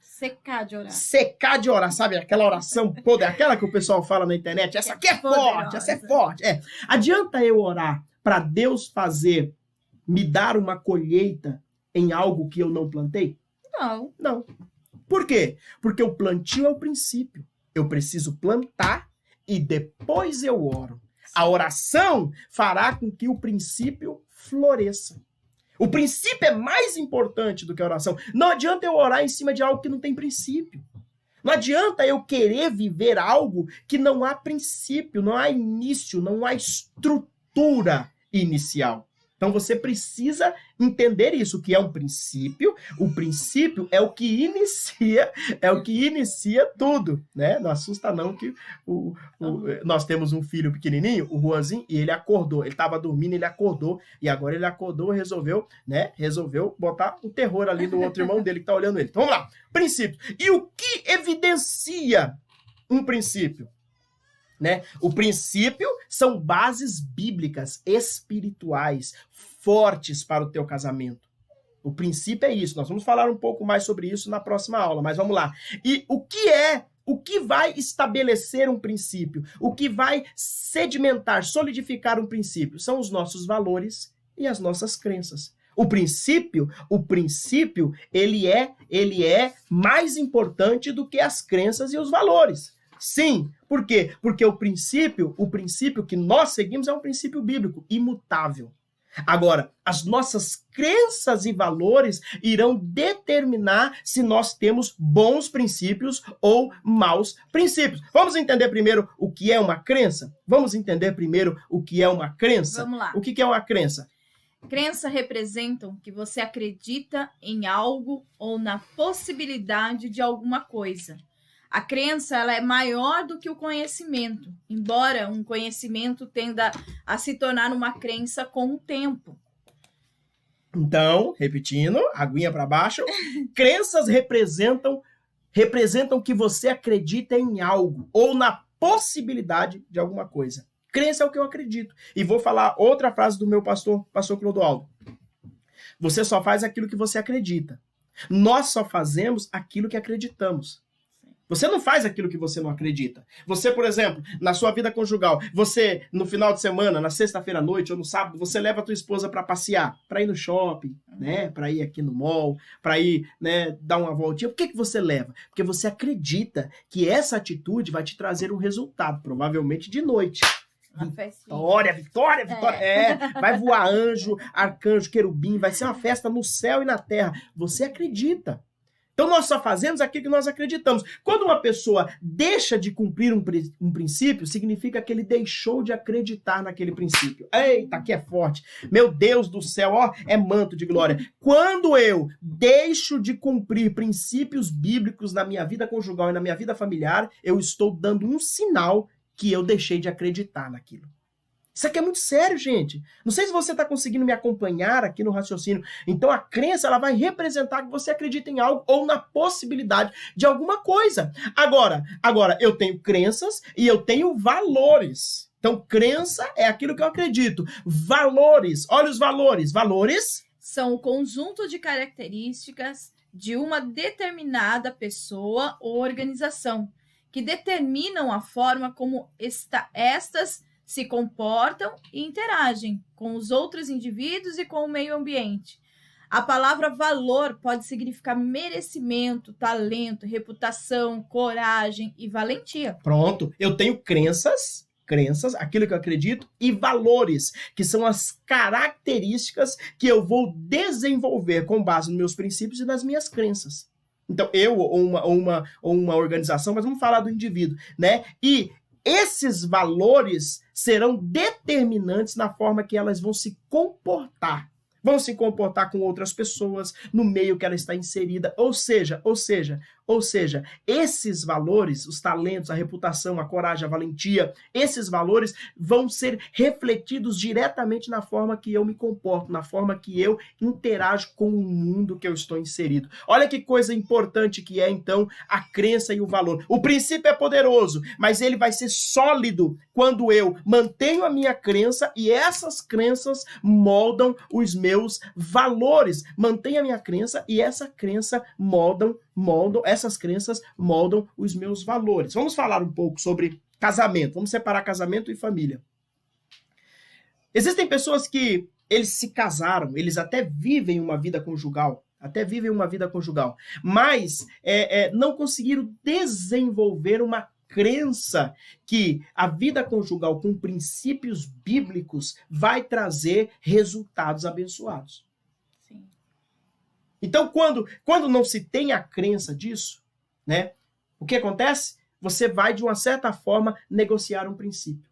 Secar de orar, sabe? Aquela oração poder, aquela que o pessoal fala na internet. Essa aqui é forte, essa é forte. Adianta eu orar para Deus me dar uma colheita em algo que eu não plantei? Não. Por quê? Porque o plantio é o princípio. Eu preciso plantar e depois eu oro. A oração fará com que o princípio floresça. O princípio é mais importante do que a oração. Não adianta eu orar em cima de algo que não tem princípio. Não adianta eu querer viver algo que não há princípio, não há início, não há estrutura inicial. Então você precisa entender isso, o que é um princípio. O princípio é o que inicia tudo, né? Não assusta não que nós temos um filho pequenininho, o Juanzinho, e ele acordou. Ele estava dormindo, ele acordou, e agora ele acordou e resolveu botar o terror ali no outro irmão dele que está olhando ele. Então vamos lá, princípio. E o que evidencia um princípio? Né? O princípio são bases bíblicas, espirituais, fortes para o teu casamento. O princípio é isso. Nós vamos falar um pouco mais sobre isso na próxima aula, mas vamos lá. E o que vai estabelecer um princípio? O que vai sedimentar, solidificar um princípio? São os nossos valores e as nossas crenças. O princípio, ele é mais importante do que as crenças e os valores. Sim, por quê? Porque o princípio que nós seguimos é um princípio bíblico, imutável. Agora, as nossas crenças e valores irão determinar se nós temos bons princípios ou maus princípios. Vamos entender primeiro o que é uma crença? Vamos lá. O que é uma crença? Crença representam que você acredita em algo ou na possibilidade de alguma coisa. A crença ela é maior do que o conhecimento, embora um conhecimento tenda a se tornar uma crença com o tempo. Então, repetindo, aguinha para baixo, crenças representam que você acredita em algo ou na possibilidade de alguma coisa. Crença é o que eu acredito. E vou falar outra frase do meu pastor Clodoaldo. Você só faz aquilo que você acredita. Nós só fazemos aquilo que acreditamos. Você não faz aquilo que você não acredita. Você, por exemplo, na sua vida conjugal, você, no final de semana, na sexta-feira à noite ou no sábado, você leva a tua esposa para passear, para ir no shopping, né? Para ir aqui no mall, para ir, né, dar uma voltinha. Por que você leva? Porque você acredita que essa atitude vai te trazer um resultado, provavelmente de noite. Vitória. Vai voar anjo, arcanjo, querubim, vai ser uma festa no céu e na terra. Você acredita. Então, nós só fazemos aquilo que nós acreditamos. Quando uma pessoa deixa de cumprir um princípio, significa que ele deixou de acreditar naquele princípio. Eita, aqui é forte. Meu Deus do céu, ó, é manto de glória. Quando eu deixo de cumprir princípios bíblicos na minha vida conjugal e na minha vida familiar, eu estou dando um sinal que eu deixei de acreditar naquilo. Isso aqui é muito sério, gente. Não sei se você está conseguindo me acompanhar aqui no raciocínio. Então, a crença ela vai representar que você acredita em algo ou na possibilidade de alguma coisa. Agora, eu tenho crenças e eu tenho valores. Então, crença é aquilo que eu acredito. Valores, olha os valores. Valores são o conjunto de características de uma determinada pessoa ou organização que determinam a forma como estas se comportam e interagem com os outros indivíduos e com o meio ambiente. A palavra valor pode significar merecimento, talento, reputação, coragem e valentia. Pronto, eu tenho crenças, aquilo que eu acredito, e valores, que são as características que eu vou desenvolver com base nos meus princípios e nas minhas crenças. Então, eu ou uma organização, mas vamos falar do indivíduo, né? E esses valores serão determinantes na forma que elas vão se comportar. Vão se comportar com outras pessoas, no meio que ela está inserida. Ou seja, esses valores, os talentos, a reputação, a coragem, a valentia, esses valores vão ser refletidos diretamente na forma que eu me comporto, na forma que eu interajo com o mundo que eu estou inserido. Olha que coisa importante que é, então, a crença e o valor. O princípio é poderoso, mas ele vai ser sólido quando eu mantenho a minha crença e essas crenças moldam os meus valores. Mantenho a minha crença e essa crença essas crenças moldam os meus valores. Vamos falar um pouco sobre casamento. Vamos separar casamento e família. Existem pessoas que eles se casaram, eles até vivem uma vida conjugal, mas não conseguiram desenvolver uma crença que a vida conjugal com princípios bíblicos vai trazer resultados abençoados. Então, quando não se tem a crença disso, né? o que acontece? Você vai, de uma certa forma, negociar um princípio.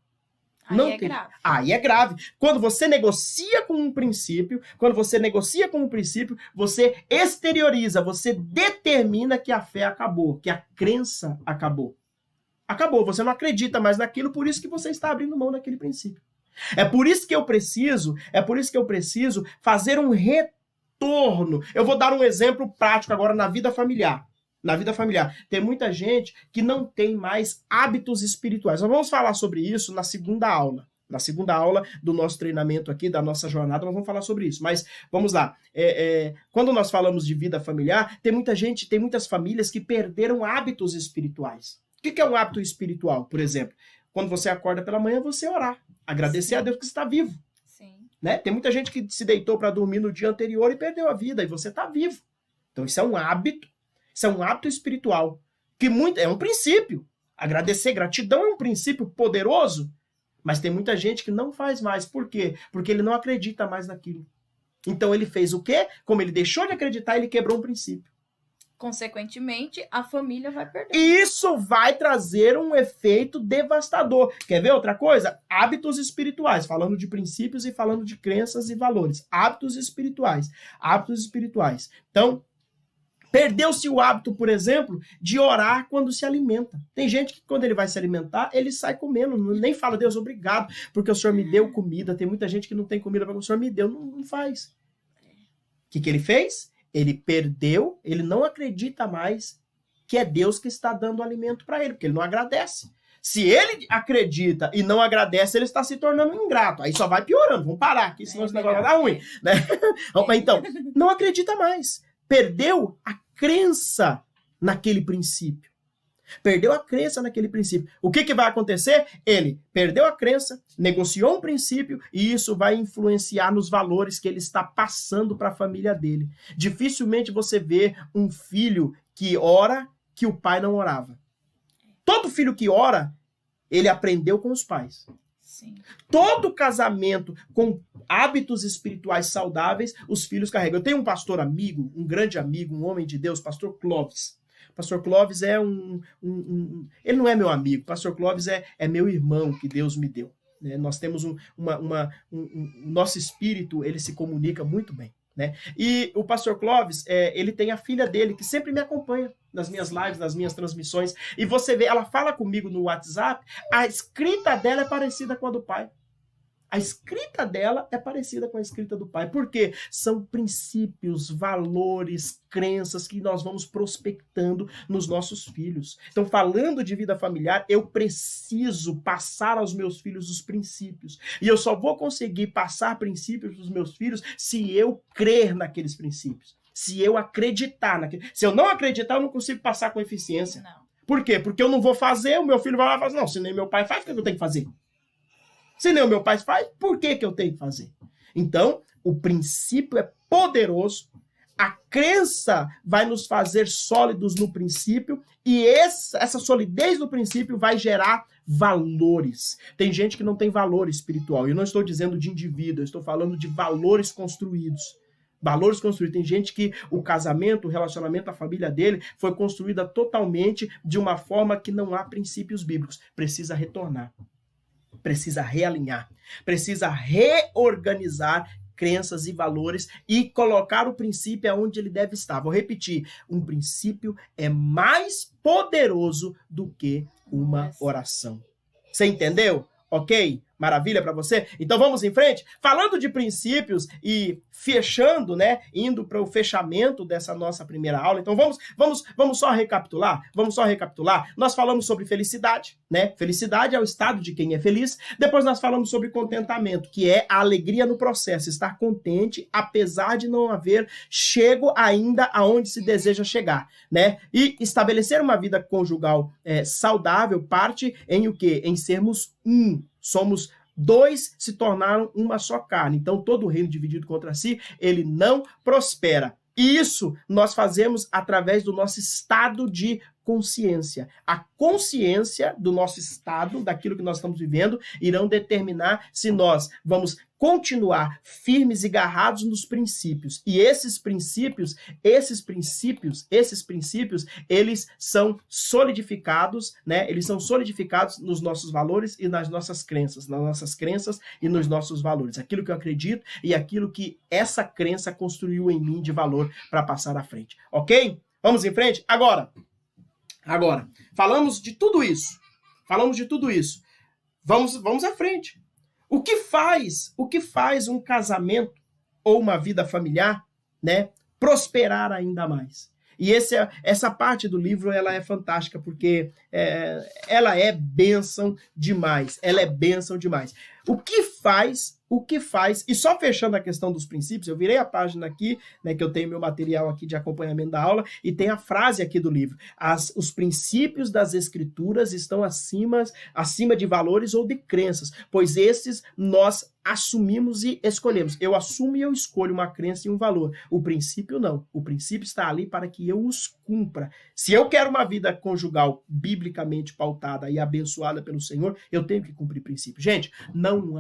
Grave. Aí é grave. Quando você negocia com um princípio, você exterioriza, você determina que a fé acabou, que a crença acabou. Acabou, você não acredita mais naquilo, por isso que você está abrindo mão daquele princípio. É por isso que eu preciso fazer um retorno. Eu vou dar um exemplo prático agora na vida familiar. Na vida familiar. Tem muita gente que não tem mais hábitos espirituais. Nós vamos falar sobre isso na segunda aula. Na segunda aula do nosso treinamento aqui, da nossa jornada, nós vamos falar sobre isso. Mas vamos lá. Quando nós falamos de vida familiar, tem muitas famílias que perderam hábitos espirituais. O que é um hábito espiritual, por exemplo? Quando você acorda pela manhã, você orar. Agradecer a Deus que você está vivo. Sim. Né? Tem muita gente que se deitou para dormir no dia anterior e perdeu a vida. E você está vivo. Então isso é um hábito. Isso é um hábito espiritual, que é um princípio. Agradecer, gratidão é um princípio poderoso, mas tem muita gente que não faz mais. Por quê? Porque ele não acredita mais naquilo. Então ele fez o quê? Como ele deixou de acreditar, ele quebrou um princípio. Consequentemente, a família vai perder. Isso vai trazer um efeito devastador. Quer ver outra coisa? Hábitos espirituais, falando de princípios e falando de crenças e valores. Hábitos espirituais. Então, perdeu-se o hábito, por exemplo, de orar quando se alimenta. Tem gente que, quando ele vai se alimentar, ele sai comendo, nem fala, Deus, obrigado, porque o Senhor me deu comida. Tem muita gente que não tem comida porque o Senhor me deu, não faz. O que ele fez? Ele perdeu, ele não acredita mais que é Deus que está dando alimento para ele, porque ele não agradece. Se ele acredita e não agradece, ele está se tornando ingrato. Aí só vai piorando. Vamos parar aqui, senão esse negócio vai dar ruim. Né? Então, não acredita mais. Perdeu a crença naquele princípio. O que vai acontecer? Ele perdeu a crença, negociou um princípio e isso vai influenciar nos valores que ele está passando para a família dele. Dificilmente você vê um filho que ora que o pai não orava. Todo filho que ora, ele aprendeu com os pais. Sim. Todo casamento com hábitos espirituais saudáveis, os filhos carregam. Eu tenho um pastor amigo, um grande amigo, um homem de Deus, pastor Clóvis. Pastor Clóvis é ele não é meu amigo, pastor Clóvis é meu irmão que Deus me deu. Né? Nós temos nosso espírito, ele se comunica muito bem. Né? E o pastor Clóvis, ele tem a filha dele, que sempre me acompanha nas minhas lives, nas minhas transmissões. E você vê, ela fala comigo no WhatsApp, a escrita dela é parecida com a do pai. A escrita dela é parecida com a escrita do pai. Por quê? São princípios, valores, crenças que nós vamos prospectando nos nossos filhos. Então, falando de vida familiar, eu preciso passar aos meus filhos os princípios. E eu só vou conseguir passar princípios para os meus filhos se eu crer naqueles princípios. Se eu acreditar naquele. Se eu não acreditar, eu não consigo passar com eficiência. Não. Por quê? Porque eu não vou fazer, o meu filho vai lá e fala, não, se nem meu pai faz, o que eu tenho que fazer? Se nem o meu pai faz, por que eu tenho que fazer? Então, o princípio é poderoso, a crença vai nos fazer sólidos no princípio e essa solidez no princípio vai gerar valores. Tem gente que não tem valor espiritual. Eu não estou dizendo de indivíduo, eu estou falando de valores construídos. Valores construídos. Tem gente que o casamento, o relacionamento, a família dele foi construída totalmente de uma forma que não há princípios bíblicos. Precisa retornar. Precisa realinhar, precisa reorganizar crenças e valores e colocar o princípio onde ele deve estar. Vou repetir, um princípio é mais poderoso do que uma oração. Você entendeu? Ok? Maravilha para você? Então vamos em frente? Falando de princípios e fechando, né? Indo para o fechamento dessa nossa primeira aula. Então vamos só recapitular? Vamos só recapitular? Nós falamos sobre felicidade, né? Felicidade é o estado de quem é feliz. Depois nós falamos sobre contentamento, que é a alegria no processo, estar contente apesar de não haver chego ainda aonde se deseja chegar, né? E estabelecer uma vida conjugal saudável parte em o quê? Em sermos um. Somos dois, se tornaram uma só carne. Então, todo reino dividido contra si, ele não prospera. E isso nós fazemos através do nosso estado de consciência. A consciência do nosso estado, daquilo que nós estamos vivendo, irão determinar se nós vamos continuar firmes e agarrados nos princípios. E esses princípios, eles são solidificados, né? Eles são solidificados nos nossos valores e nas nossas crenças e nos nossos valores. Aquilo que eu acredito e aquilo que essa crença construiu em mim de valor para passar à frente. Ok? Vamos em frente? Agora, falamos de tudo isso. Vamos à frente. O que faz um casamento ou uma vida familiar, né, prosperar ainda mais? E essa parte do livro, ela é fantástica, porque ela é bênção demais. O que faz, e só fechando a questão dos princípios, eu virei a página aqui, né, que eu tenho meu material aqui de acompanhamento da aula, e tem a frase aqui do livro: os princípios das escrituras estão acima de valores ou de crenças, pois esses nós assumimos e escolhemos. Eu assumo e eu escolho uma crença e um valor. O princípio não. O princípio está ali para que eu os cumpra. Se eu quero uma vida conjugal biblicamente pautada e abençoada pelo Senhor, eu tenho que cumprir princípios. Gente, não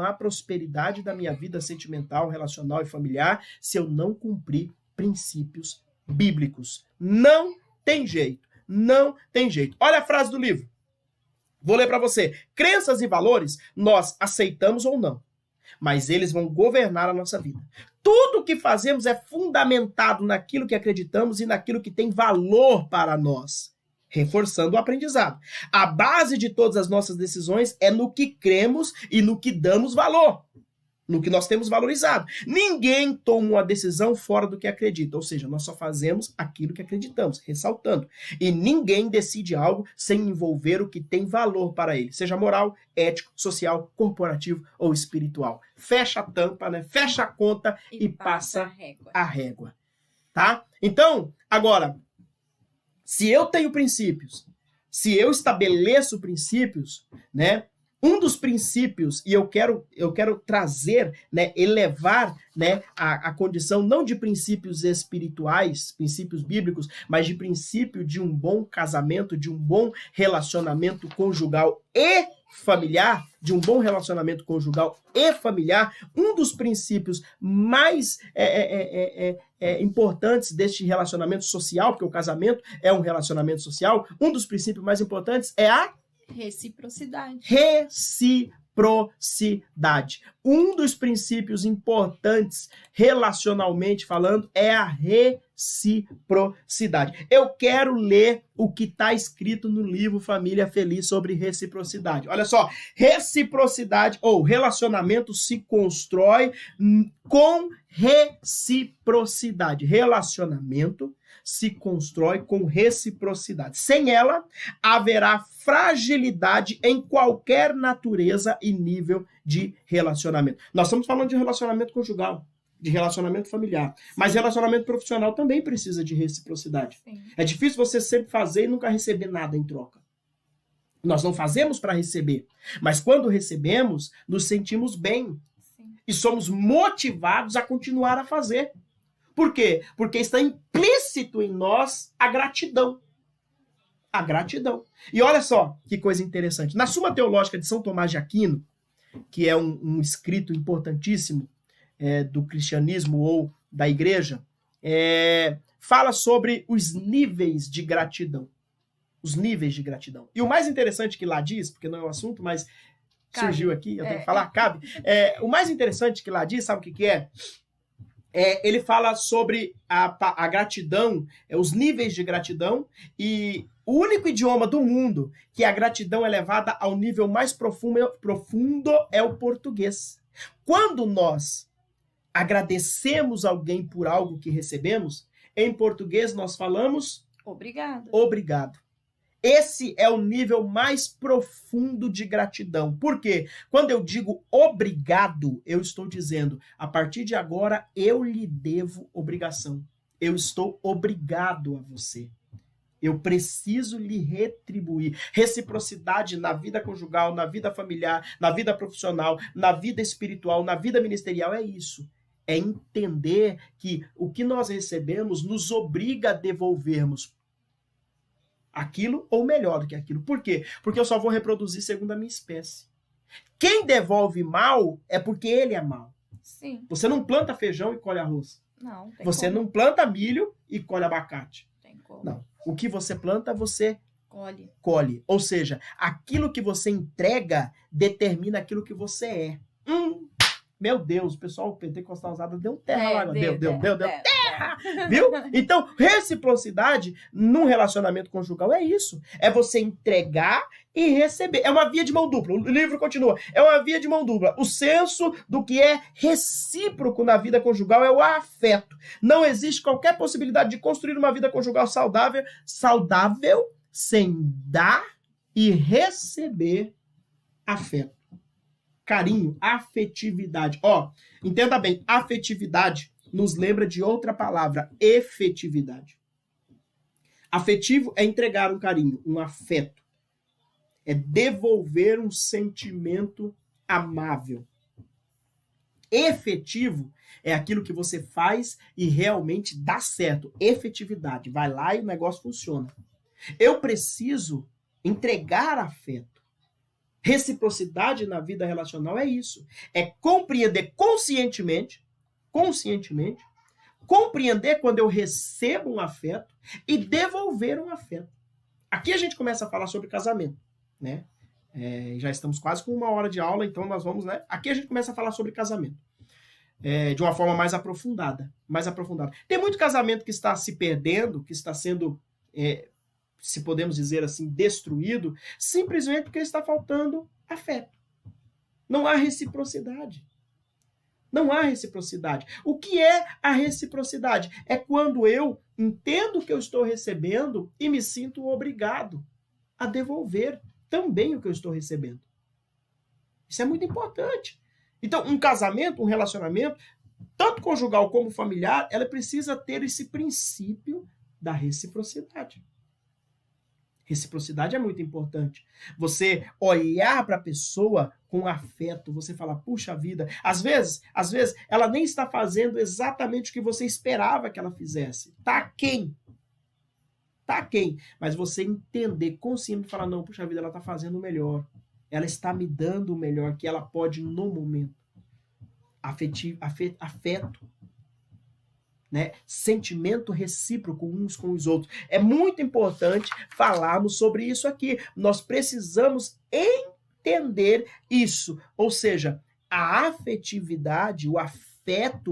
há prosperidade da minha vida sentimental, relacional e familiar se eu não cumprir princípios bíblicos. Não tem jeito. Olha a frase do livro. Vou ler para você. Crenças e valores nós aceitamos ou não, mas eles vão governar a nossa vida. Tudo o que fazemos é fundamentado naquilo que acreditamos e naquilo que tem valor para nós. Reforçando o aprendizado. A base de todas as nossas decisões é no que cremos e no que damos valor. No que nós temos valorizado. Ninguém toma uma decisão fora do que acredita, ou seja, nós só fazemos aquilo que acreditamos, ressaltando. E ninguém decide algo sem envolver o que tem valor para ele, seja moral, ético, social, corporativo ou espiritual. Fecha a tampa, né? Fecha a conta e passa a régua. Tá? Então, agora, se eu tenho princípios, se eu estabeleço princípios, né? Um dos princípios, e eu quero trazer, né, elevar, né, a condição não de princípios espirituais, princípios bíblicos, mas de princípio de um bom casamento, de um bom relacionamento conjugal e familiar, um dos princípios mais importantes deste relacionamento social, porque o casamento é um relacionamento social, um dos princípios mais importantes é a reciprocidade. Um dos princípios importantes, relacionalmente falando, é a reciprocidade. Eu quero ler o que está escrito no livro Família Feliz sobre reciprocidade. Olha só, reciprocidade ou relacionamento se constrói com reciprocidade. Relacionamento se constrói com reciprocidade. Sem ela, haverá fragilidade em qualquer natureza e nível de relacionamento. Nós estamos falando de relacionamento conjugal, de relacionamento familiar, mas relacionamento profissional também precisa de reciprocidade. Sim. É difícil você sempre fazer e nunca receber nada em troca. Nós não fazemos para receber, mas quando recebemos, nos sentimos bem. Sim. E somos motivados a continuar a fazer. Por quê? Porque está implícito em nós a gratidão. A gratidão. E olha só que coisa interessante. Na Suma Teológica de São Tomás de Aquino, que é um escrito importantíssimo do cristianismo ou da igreja, fala sobre os níveis de gratidão. Os níveis de gratidão. E o mais interessante que lá diz, porque não é o assunto, mas surgiu aqui, eu tenho que falar, cabe. O mais interessante que lá diz, sabe o que é? Ele fala sobre a gratidão, os níveis de gratidão, e o único idioma do mundo que a gratidão é levada ao nível mais profundo é o português. Quando nós agradecemos alguém por algo que recebemos, em português nós falamos obrigado. Esse é o nível mais profundo de gratidão. Por quê? Quando eu digo obrigado, eu estou dizendo, a partir de agora, eu lhe devo obrigação. Eu estou obrigado a você. Eu preciso lhe retribuir. Reciprocidade na vida conjugal, na vida familiar, na vida profissional, na vida espiritual, na vida ministerial, é isso. É entender que o que nós recebemos nos obriga a devolvermos. aquilo ou melhor do que aquilo. Por quê? Porque eu só vou reproduzir segundo a minha espécie. Quem devolve mal é porque ele é mal. Sim. Você não planta feijão e colhe arroz. Não, tem Você como. não planta milho e colhe abacate. Tem como. Não. O que você planta, você Colhe. colhe. Ou seja, aquilo que você entrega determina aquilo que você é. Meu Deus, o pessoal pentecostal usado deu terra lá. Deu terra. Viu? Então, reciprocidade num relacionamento conjugal é isso. É você entregar e receber. É uma via de mão dupla. O livro continua. É uma via de mão dupla. O senso do que é recíproco na vida conjugal é o afeto. Não existe qualquer possibilidade de construir uma vida conjugal saudável sem dar e receber afeto. Carinho, afetividade. Ó, entenda bem, afetividade nos lembra de outra palavra, efetividade. Afetivo é entregar um carinho, um afeto. É devolver um sentimento amável. Efetivo é aquilo que você faz e realmente dá certo. Efetividade. Vai lá e o negócio funciona. Eu preciso entregar afeto. Reciprocidade na vida relacional é isso. É compreender conscientemente, compreender quando eu recebo um afeto e devolver um afeto. Aqui a gente começa a falar sobre casamento, né? Já estamos quase com 1 hora de aula, então nós vamos, né? Aqui a gente começa a falar sobre casamento. De uma forma mais aprofundada. Tem muito casamento que está se perdendo, que está sendo... se podemos dizer assim, destruído, simplesmente porque está faltando afeto. Não há reciprocidade. Não há reciprocidade. O que é a reciprocidade? É quando eu entendo o que eu estou recebendo e me sinto obrigado a devolver também o que eu estou recebendo. Isso é muito importante. Então, um casamento, um relacionamento, tanto conjugal como familiar, ela precisa ter esse princípio da reciprocidade. Reciprocidade é muito importante. Você olhar para a pessoa com afeto, você falar, puxa vida, às vezes, ela nem está fazendo exatamente o que você esperava que ela fizesse. Tá aquém. Mas você entender, consciente, falar, não, puxa vida, ela está fazendo o melhor. Ela está me dando o melhor que ela pode no momento. Afeto. Né? Sentimento recíproco uns com os outros. É muito importante falarmos sobre isso aqui. Nós precisamos entender isso. Ou seja, a afetividade, o afeto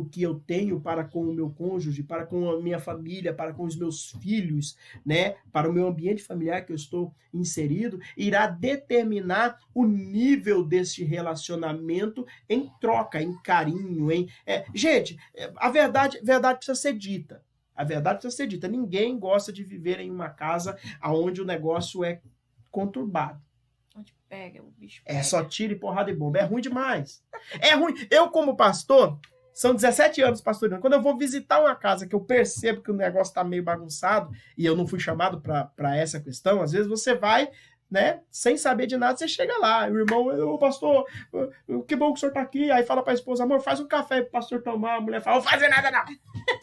que eu tenho para com o meu cônjuge, para com a minha família, para com os meus filhos, né? Para o meu ambiente familiar que eu estou inserido, irá determinar o nível desse relacionamento em troca, em carinho, Gente, a verdade precisa ser dita. A verdade precisa ser dita. Ninguém gosta de viver em uma casa onde o negócio é conturbado. Onde pega, o bicho pega. É só tiro e porrada e bomba. É ruim demais. É ruim. Eu, como pastor, são 17 anos pastoreando. Quando eu vou visitar uma casa que eu percebo que o negócio está meio bagunçado e eu não fui chamado para essa questão, às vezes você vai, né, sem saber de nada, você chega lá. O irmão, ô pastor, que bom que o senhor tá aqui. Aí fala para a esposa, amor, faz um café pro pastor tomar. A mulher fala, não vou fazer nada não.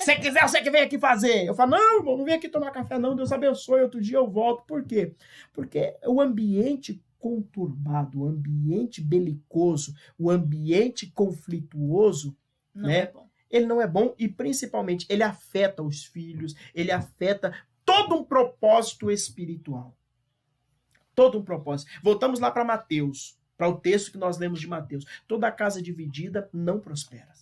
Se quiser, você que vem aqui fazer. Eu falo, não, irmão, não vem aqui tomar café não. Deus abençoe, outro dia eu volto. Por quê? Porque o ambiente conturbado, o ambiente belicoso, o ambiente conflituoso, Não né? é bom. Ele não é bom e, principalmente, ele afeta os filhos, ele afeta todo um propósito espiritual. Todo um propósito. Voltamos lá para Mateus, para o texto que nós lemos de Mateus. Toda casa dividida não prospera.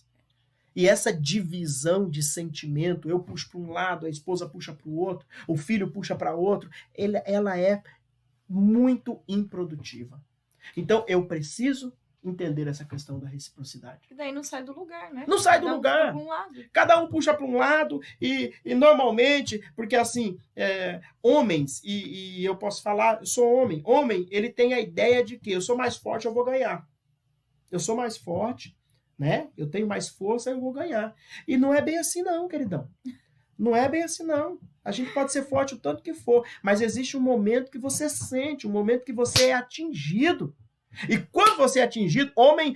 E essa divisão de sentimento, eu puxo para um lado, a esposa puxa para o outro, o filho puxa para outro, ela é muito improdutiva. Então, eu preciso entender essa questão da reciprocidade. E daí não sai do lugar, né? Não sai do lugar. Cada um puxa para um lado e normalmente, porque assim, homens, e eu posso falar, eu sou homem. Homem, ele tem a ideia de que eu sou mais forte, eu vou ganhar. Eu sou mais forte, né? Eu tenho mais força, eu vou ganhar. E não é bem assim não, queridão. Não é bem assim não. A gente pode ser forte o tanto que for, mas existe um momento que você sente, um momento que você é atingido. E quando você é atingido, homem,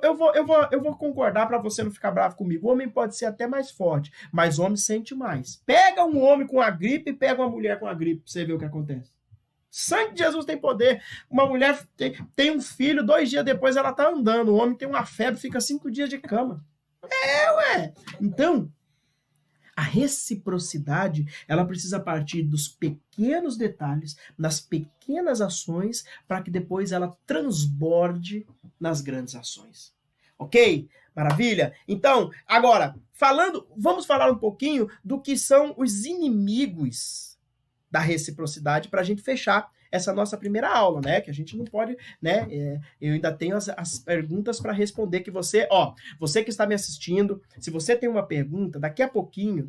eu vou concordar para você não ficar bravo comigo. O homem pode ser até mais forte, mas o homem sente mais. Pega um homem com a gripe e pega uma mulher com a gripe pra você ver o que acontece. Sangue de Jesus tem poder. Uma mulher tem um filho, 2 dias depois ela tá andando. O homem tem uma febre, fica 5 dias de cama. Ué. Então, a reciprocidade, ela precisa partir dos pequenos detalhes, nas pequenas ações, para que depois ela transborde nas grandes ações. Ok? Maravilha? Então, agora, vamos falar um pouquinho do que são os inimigos da reciprocidade para a gente fechar essa nossa primeira aula, né? Que a gente não pode, né? Eu ainda tenho as perguntas para responder que você que está me assistindo, se você tem uma pergunta, daqui a pouquinho,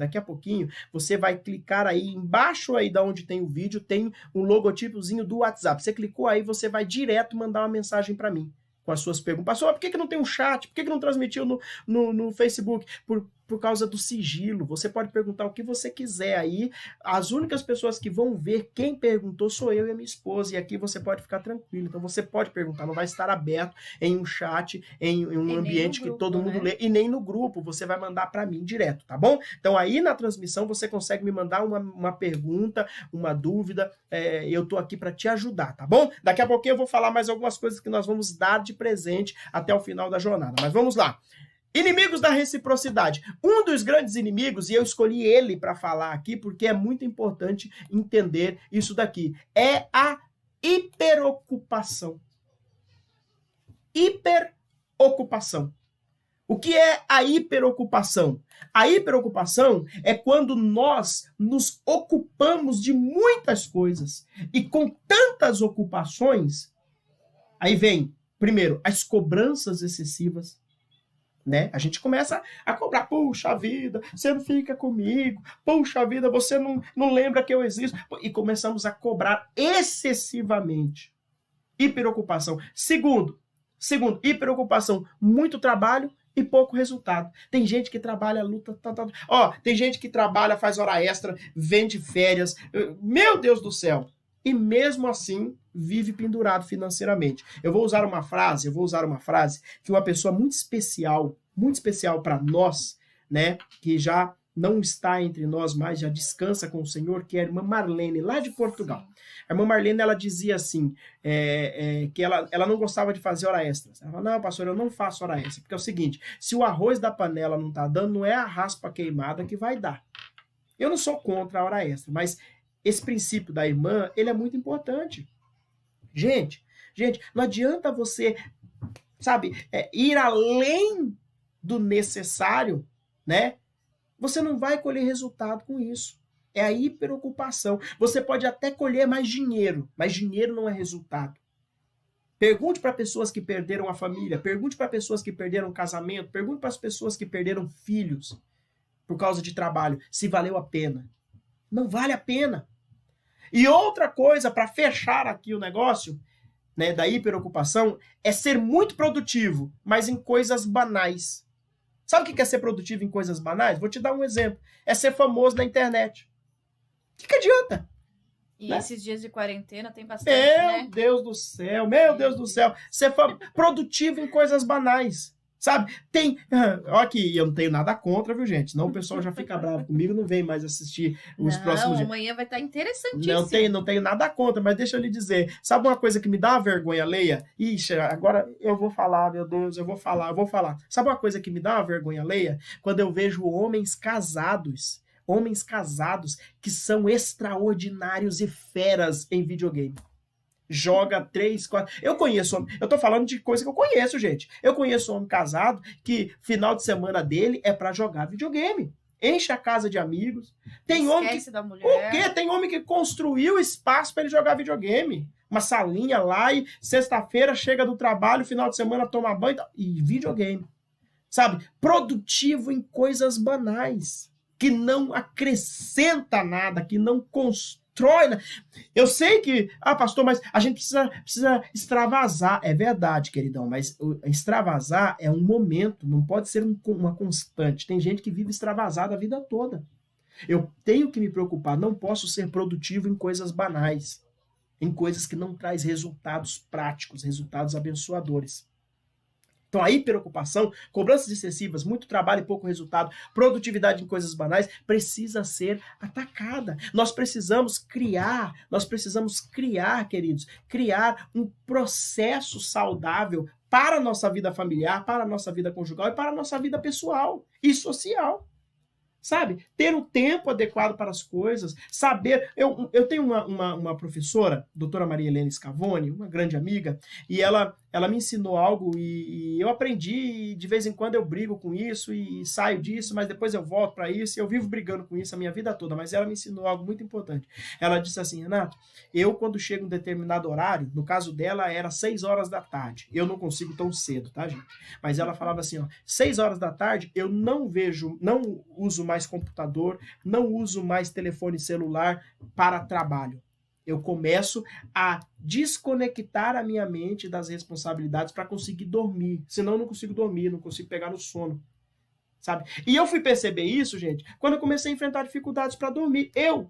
você vai clicar aí embaixo aí da onde tem o vídeo, tem um logotipozinho do WhatsApp. Você clicou aí, você vai direto mandar uma mensagem para mim com as suas perguntas. Pastor, por que não tem um chat? Por que não transmitiu no Facebook? Por causa do sigilo. Você pode perguntar o que você quiser aí. As únicas pessoas que vão ver quem perguntou sou eu e a minha esposa. E aqui você pode ficar tranquilo. Então você pode perguntar. Não vai estar aberto em um chat, em um ambiente que todo mundo lê. E nem no grupo. Você vai mandar para mim direto, tá bom? Então aí na transmissão você consegue me mandar uma pergunta, uma dúvida. Eu tô aqui para te ajudar, tá bom? Daqui a pouquinho eu vou falar mais algumas coisas que nós vamos dar de presente até o final da jornada. Mas vamos lá. Inimigos da reciprocidade. Um dos grandes inimigos, e eu escolhi ele para falar aqui, porque é muito importante entender isso daqui, é a hiperocupação. Hiperocupação. O que é a hiperocupação? A hiperocupação é quando nós nos ocupamos de muitas coisas. E com tantas ocupações, aí vem, primeiro, as cobranças excessivas. Né? A gente começa a cobrar, puxa vida, você não fica comigo, puxa vida, você não lembra que eu existo, e começamos a cobrar excessivamente. Hiperocupação. Segundo, hiperocupação, muito trabalho e pouco resultado. Tem gente que trabalha, luta, tem gente que trabalha, faz hora extra, vende férias, meu Deus do céu, e mesmo assim vive pendurado financeiramente. Eu vou usar uma frase que uma pessoa muito especial para nós, né, que já não está entre nós mais, já descansa com o Senhor, que é a irmã Marlene, lá de Portugal. A irmã Marlene, ela dizia assim, que ela não gostava de fazer hora extra. Ela falava, não, pastor, eu não faço hora extra, porque é o seguinte, se o arroz da panela não está dando, não é a raspa queimada que vai dar. Eu não sou contra a hora extra, mas esse princípio da irmã, ele é muito importante. Gente, não adianta você, ir além do necessário, né? Você não vai colher resultado com isso. É a hiperocupação. Você pode até colher mais dinheiro, mas dinheiro não é resultado. Pergunte para pessoas que perderam a família, pergunte para pessoas que perderam o casamento, pergunte para as pessoas que perderam filhos por causa de trabalho, se valeu a pena. Não vale a pena. E outra coisa, para fechar aqui o negócio, né, da hiperocupação, é ser muito produtivo, mas em coisas banais. Sabe o que é ser produtivo em coisas banais? Vou te dar um exemplo. É ser famoso na internet. O que adianta? E né? Esses dias de quarentena tem bastante, né? Meu Deus do céu. Ser produtivo em coisas banais. Sabe? Olha aqui, eu não tenho nada contra, viu, gente? Senão o pessoal já fica bravo comigo, não vem mais assistir os próximos dias. Amanhã vai estar interessantíssimo. Não tenho nada contra, mas deixa eu lhe dizer. Sabe uma coisa que me dá uma vergonha alheia? Ixi, agora eu vou falar, meu Deus, eu vou falar. Sabe uma coisa que me dá uma vergonha alheia? Quando eu vejo homens casados que são extraordinários e feras em videogame. Joga 3, 4... Eu tô falando de coisa que eu conheço, gente. Eu conheço um homem casado que final de semana dele é pra jogar videogame. Enche a casa de amigos. Tem homem que... da mulher. O quê? Tem homem que construiu espaço pra ele jogar videogame. Uma salinha lá e sexta-feira chega do trabalho, final de semana toma banho e videogame. Sabe? Produtivo em coisas banais. Que não acrescenta nada, que não constrói. Eu sei que, pastor, mas a gente precisa extravasar. É verdade, queridão, mas extravasar é um momento, não pode ser uma constante. Tem gente que vive extravasada a vida toda. Eu tenho que me preocupar, não posso ser produtivo em coisas banais. em coisas que não traz resultados práticos, resultados abençoadores. Então, a hiperocupação, cobranças excessivas, muito trabalho e pouco resultado, produtividade em coisas banais, precisa ser atacada. Nós precisamos criar, queridos, criar um processo saudável para a nossa vida familiar, para a nossa vida conjugal e para a nossa vida pessoal e social. Sabe? Ter o tempo adequado para as coisas, saber... Eu tenho uma professora, doutora Maria Helena Scavone, uma grande amiga, e ela me ensinou algo e eu aprendi, e de vez em quando eu brigo com isso e saio disso, mas depois eu volto para isso, e eu vivo brigando com isso a minha vida toda, mas ela me ensinou algo muito importante. Ela disse assim: Renato, eu quando chego em um determinado horário, no caso dela era 6 horas da tarde, eu não consigo tão cedo, tá, gente? Mas ela falava assim, ó, 6 horas da tarde eu não uso mais computador, não uso mais telefone celular para trabalho. Eu começo a desconectar a minha mente das responsabilidades para conseguir dormir. Senão eu não consigo dormir, não consigo pegar no sono. Sabe? E eu fui perceber isso, gente, quando eu comecei a enfrentar dificuldades para dormir. Eu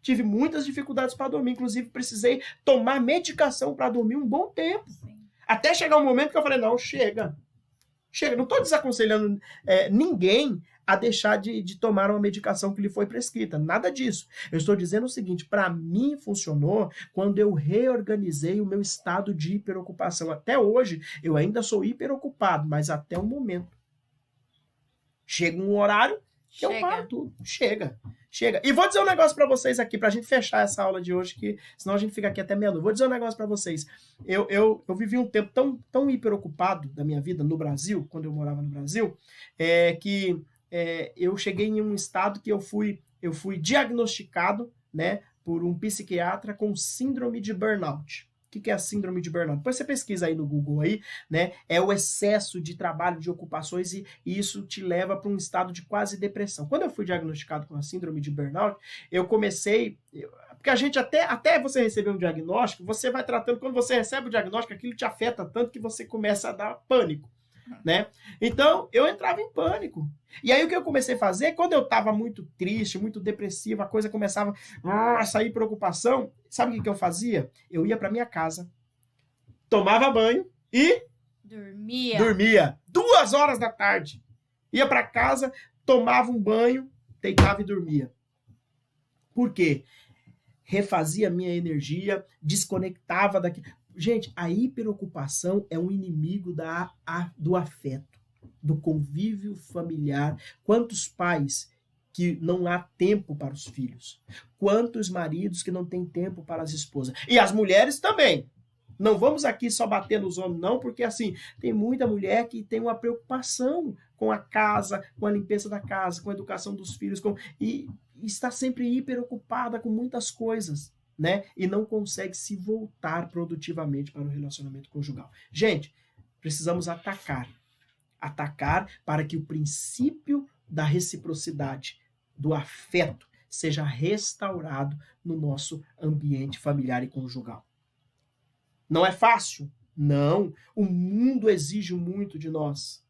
tive muitas dificuldades para dormir, inclusive precisei tomar medicação para dormir um bom tempo. Sim. Até chegar um momento que eu falei, não, chega. Não estou desaconselhando ninguém a deixar de tomar uma medicação que lhe foi prescrita. Nada disso. Eu estou dizendo o seguinte, para mim funcionou quando eu reorganizei o meu estado de hiperocupação. Até hoje, eu ainda sou hiperocupado, mas até o momento. Chega um horário que eu paro tudo. Chega. E vou dizer um negócio para vocês aqui, pra gente fechar essa aula de hoje, que senão a gente fica aqui até meia-noite. Vou dizer um negócio para vocês. Eu vivi um tempo tão hiperocupado da minha vida no Brasil, quando eu morava no Brasil, que eu cheguei em um estado que eu fui diagnosticado, né, por um psiquiatra com síndrome de burnout. O que é a síndrome de burnout? Depois você pesquisa aí no Google, aí, né? É o excesso de trabalho, de ocupações, e isso te leva para um estado de quase depressão. Quando eu fui diagnosticado com a síndrome de burnout, eu comecei... Porque a gente, até você receber um diagnóstico, você vai tratando... Quando você recebe o diagnóstico, aquilo te afeta tanto que você começa a dar pânico, né? Então, eu entrava em pânico. E aí, o que eu comecei a fazer, quando eu estava muito triste, muito depressivo, a coisa começava a sair preocupação, sabe o que eu fazia? Eu ia para minha casa, tomava banho e... Dormia. 2 horas da tarde. Ia para casa, tomava um banho, deitava e dormia. Por quê? Refazia minha energia, desconectava daqui... Gente, a hiperocupação é um inimigo do afeto, do convívio familiar. Quantos pais que não há tempo para os filhos? Quantos maridos que não têm tempo para as esposas? E as mulheres também. Não vamos aqui só bater nos homens, não, porque assim, tem muita mulher que tem uma preocupação com a casa, com a limpeza da casa, com a educação dos filhos, e está sempre hiperocupada com muitas coisas, né? E não consegue se voltar produtivamente para o relacionamento conjugal. Gente, precisamos atacar para que o princípio da reciprocidade, do afeto, seja restaurado no nosso ambiente familiar e conjugal. Não é fácil? Não. O mundo exige muito de nós.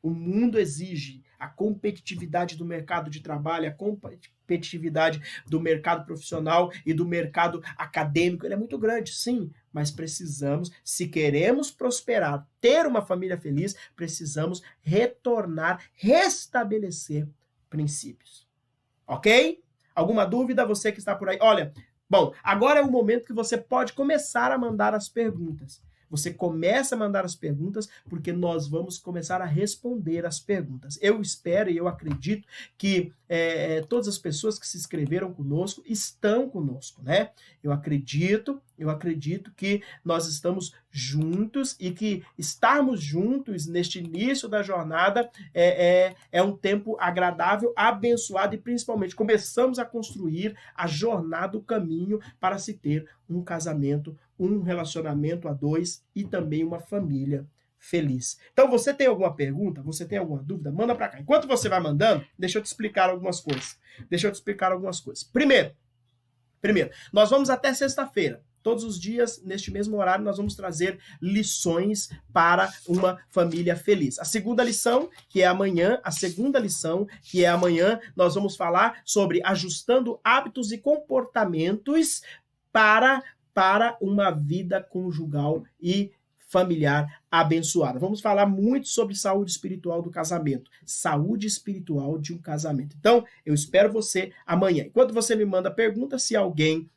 O mundo exige a competitividade do mercado de trabalho, a competitividade do mercado profissional e do mercado acadêmico. Ele é muito grande, sim, mas precisamos, se queremos prosperar, ter uma família feliz, precisamos restabelecer princípios. Ok? Alguma dúvida? Você que está por aí? Olha, bom, agora é o momento que você pode começar a mandar as perguntas. Você começa a mandar as perguntas porque nós vamos começar a responder as perguntas. Eu espero e eu acredito que todas as pessoas que se inscreveram conosco estão conosco, né? Eu acredito que nós estamos juntos e que estarmos juntos neste início da jornada é um tempo agradável, abençoado e principalmente começamos a construir a jornada, o caminho para se ter um casamento, um relacionamento a dois e também uma família feliz. Então, você tem alguma pergunta? Você tem alguma dúvida? Manda para cá. Enquanto você vai mandando, deixa eu te explicar algumas coisas. Primeiro, nós vamos até sexta-feira. Todos os dias, neste mesmo horário, nós vamos trazer lições para uma família feliz. A segunda lição, que é amanhã, nós vamos falar sobre ajustando hábitos e comportamentos para para uma vida conjugal e familiar abençoada. Vamos falar muito sobre saúde espiritual do casamento, saúde espiritual de um casamento. Então, eu espero você amanhã. Enquanto você me manda pergunta, se alguém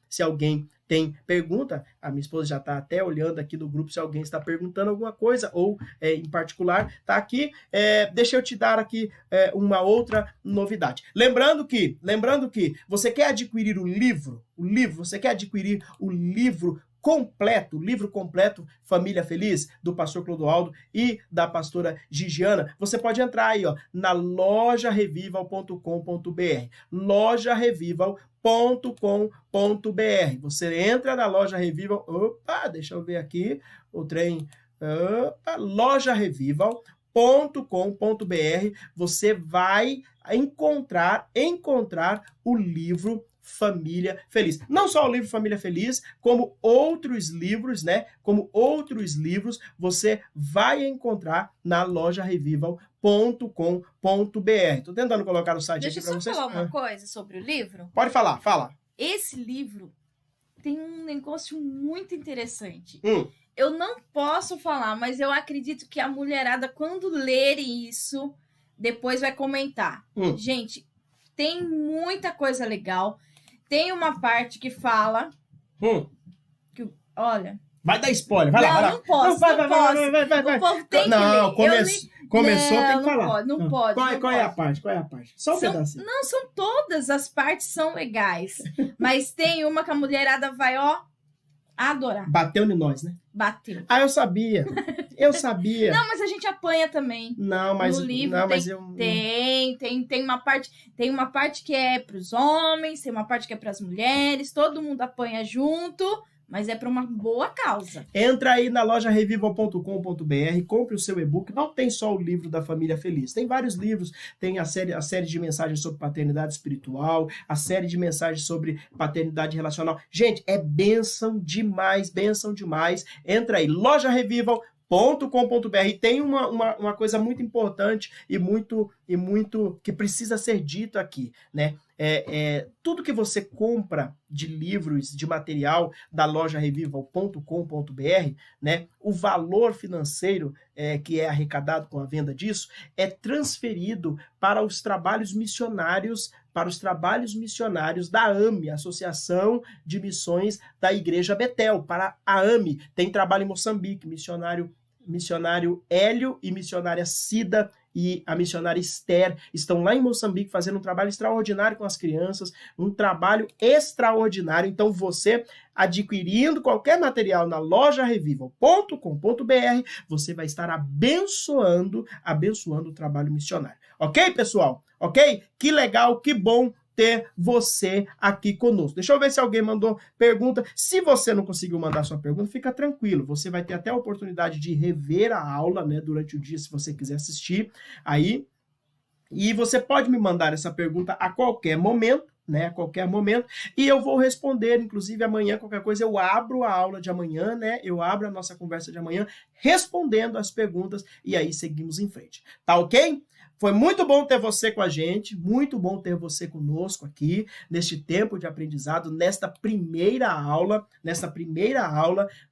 tem pergunta, a minha esposa já está até olhando aqui no grupo se alguém está perguntando alguma coisa, ou em particular, está aqui. Deixa eu te dar aqui uma outra novidade. Lembrando que você quer adquirir o livro, você quer adquirir o livro completo, Família Feliz, do pastor Clodoaldo e da pastora Gigiana, você pode entrar aí, ó, na lojarevival.com.br, lojarevival.com.br. Você entra na Loja Revival, deixa eu ver aqui, o trem, lojarevival.com.br, você vai encontrar o livro Família Feliz. Não só o livro Família Feliz, como outros livros, né? Como outros livros você vai encontrar na lojarevival.com.br. Tô tentando colocar o site aqui para vocês. Deixa eu só falar uma coisa sobre o livro. Pode falar, fala. Esse livro tem um negócio muito interessante. Eu não posso falar, mas eu acredito que a mulherada, quando lerem isso, depois vai comentar. Gente, tem muita coisa legal. Tem uma parte que fala... que, olha... Vai dar spoiler, vai lá. Não posso, vai. O povo tem que ler. Começou, tem que falar. Não pode. Qual é a parte? Só um pedacinho. Não, são todas as partes são legais. Mas tem uma que a mulherada vai, adorar. Bateu em nós, né? Bateu. Eu sabia. Não, mas a gente apanha também. Não, mas... No livro tem uma parte que é para os homens, tem uma parte que é para as mulheres, todo mundo apanha junto, mas é para uma boa causa. Entra aí na lojarevival.com.br, compre o seu e-book. Não tem só o livro da Família Feliz, tem vários livros. Tem a série de mensagens sobre paternidade espiritual, a série de mensagens sobre paternidade relacional. Gente, é bênção demais. Entra aí, lojarevival.com.br. Tem uma coisa muito importante e muito que precisa ser dito aqui, né? Tudo que você compra de livros, de material da lojarevival.com.br, né? O valor financeiro que é arrecadado com a venda disso é transferido para os trabalhos missionários, da AME, Associação de Missões da Igreja Betel, para a AME. Tem trabalho em Moçambique, missionário Hélio e missionária Cida e a missionária Esther estão lá em Moçambique fazendo um trabalho extraordinário com as crianças, um trabalho extraordinário. Então você, adquirindo qualquer material na lojarevival.com.br, você vai estar abençoando o trabalho missionário. Ok, pessoal? Ok? Que legal, que bom ter você aqui conosco. Deixa eu ver se alguém mandou pergunta. Se você não conseguiu mandar sua pergunta, fica tranquilo. Você vai ter até a oportunidade de rever a aula, né, durante o dia, se você quiser assistir aí. E você pode me mandar essa pergunta a qualquer momento, né, a qualquer momento, e eu vou responder, inclusive amanhã, qualquer coisa, eu abro a aula de amanhã, né, eu abro a nossa conversa de amanhã, respondendo as perguntas, e aí seguimos em frente. Tá ok? Foi muito bom ter você com a gente, muito bom ter você conosco aqui, neste tempo de aprendizado, nesta primeira aula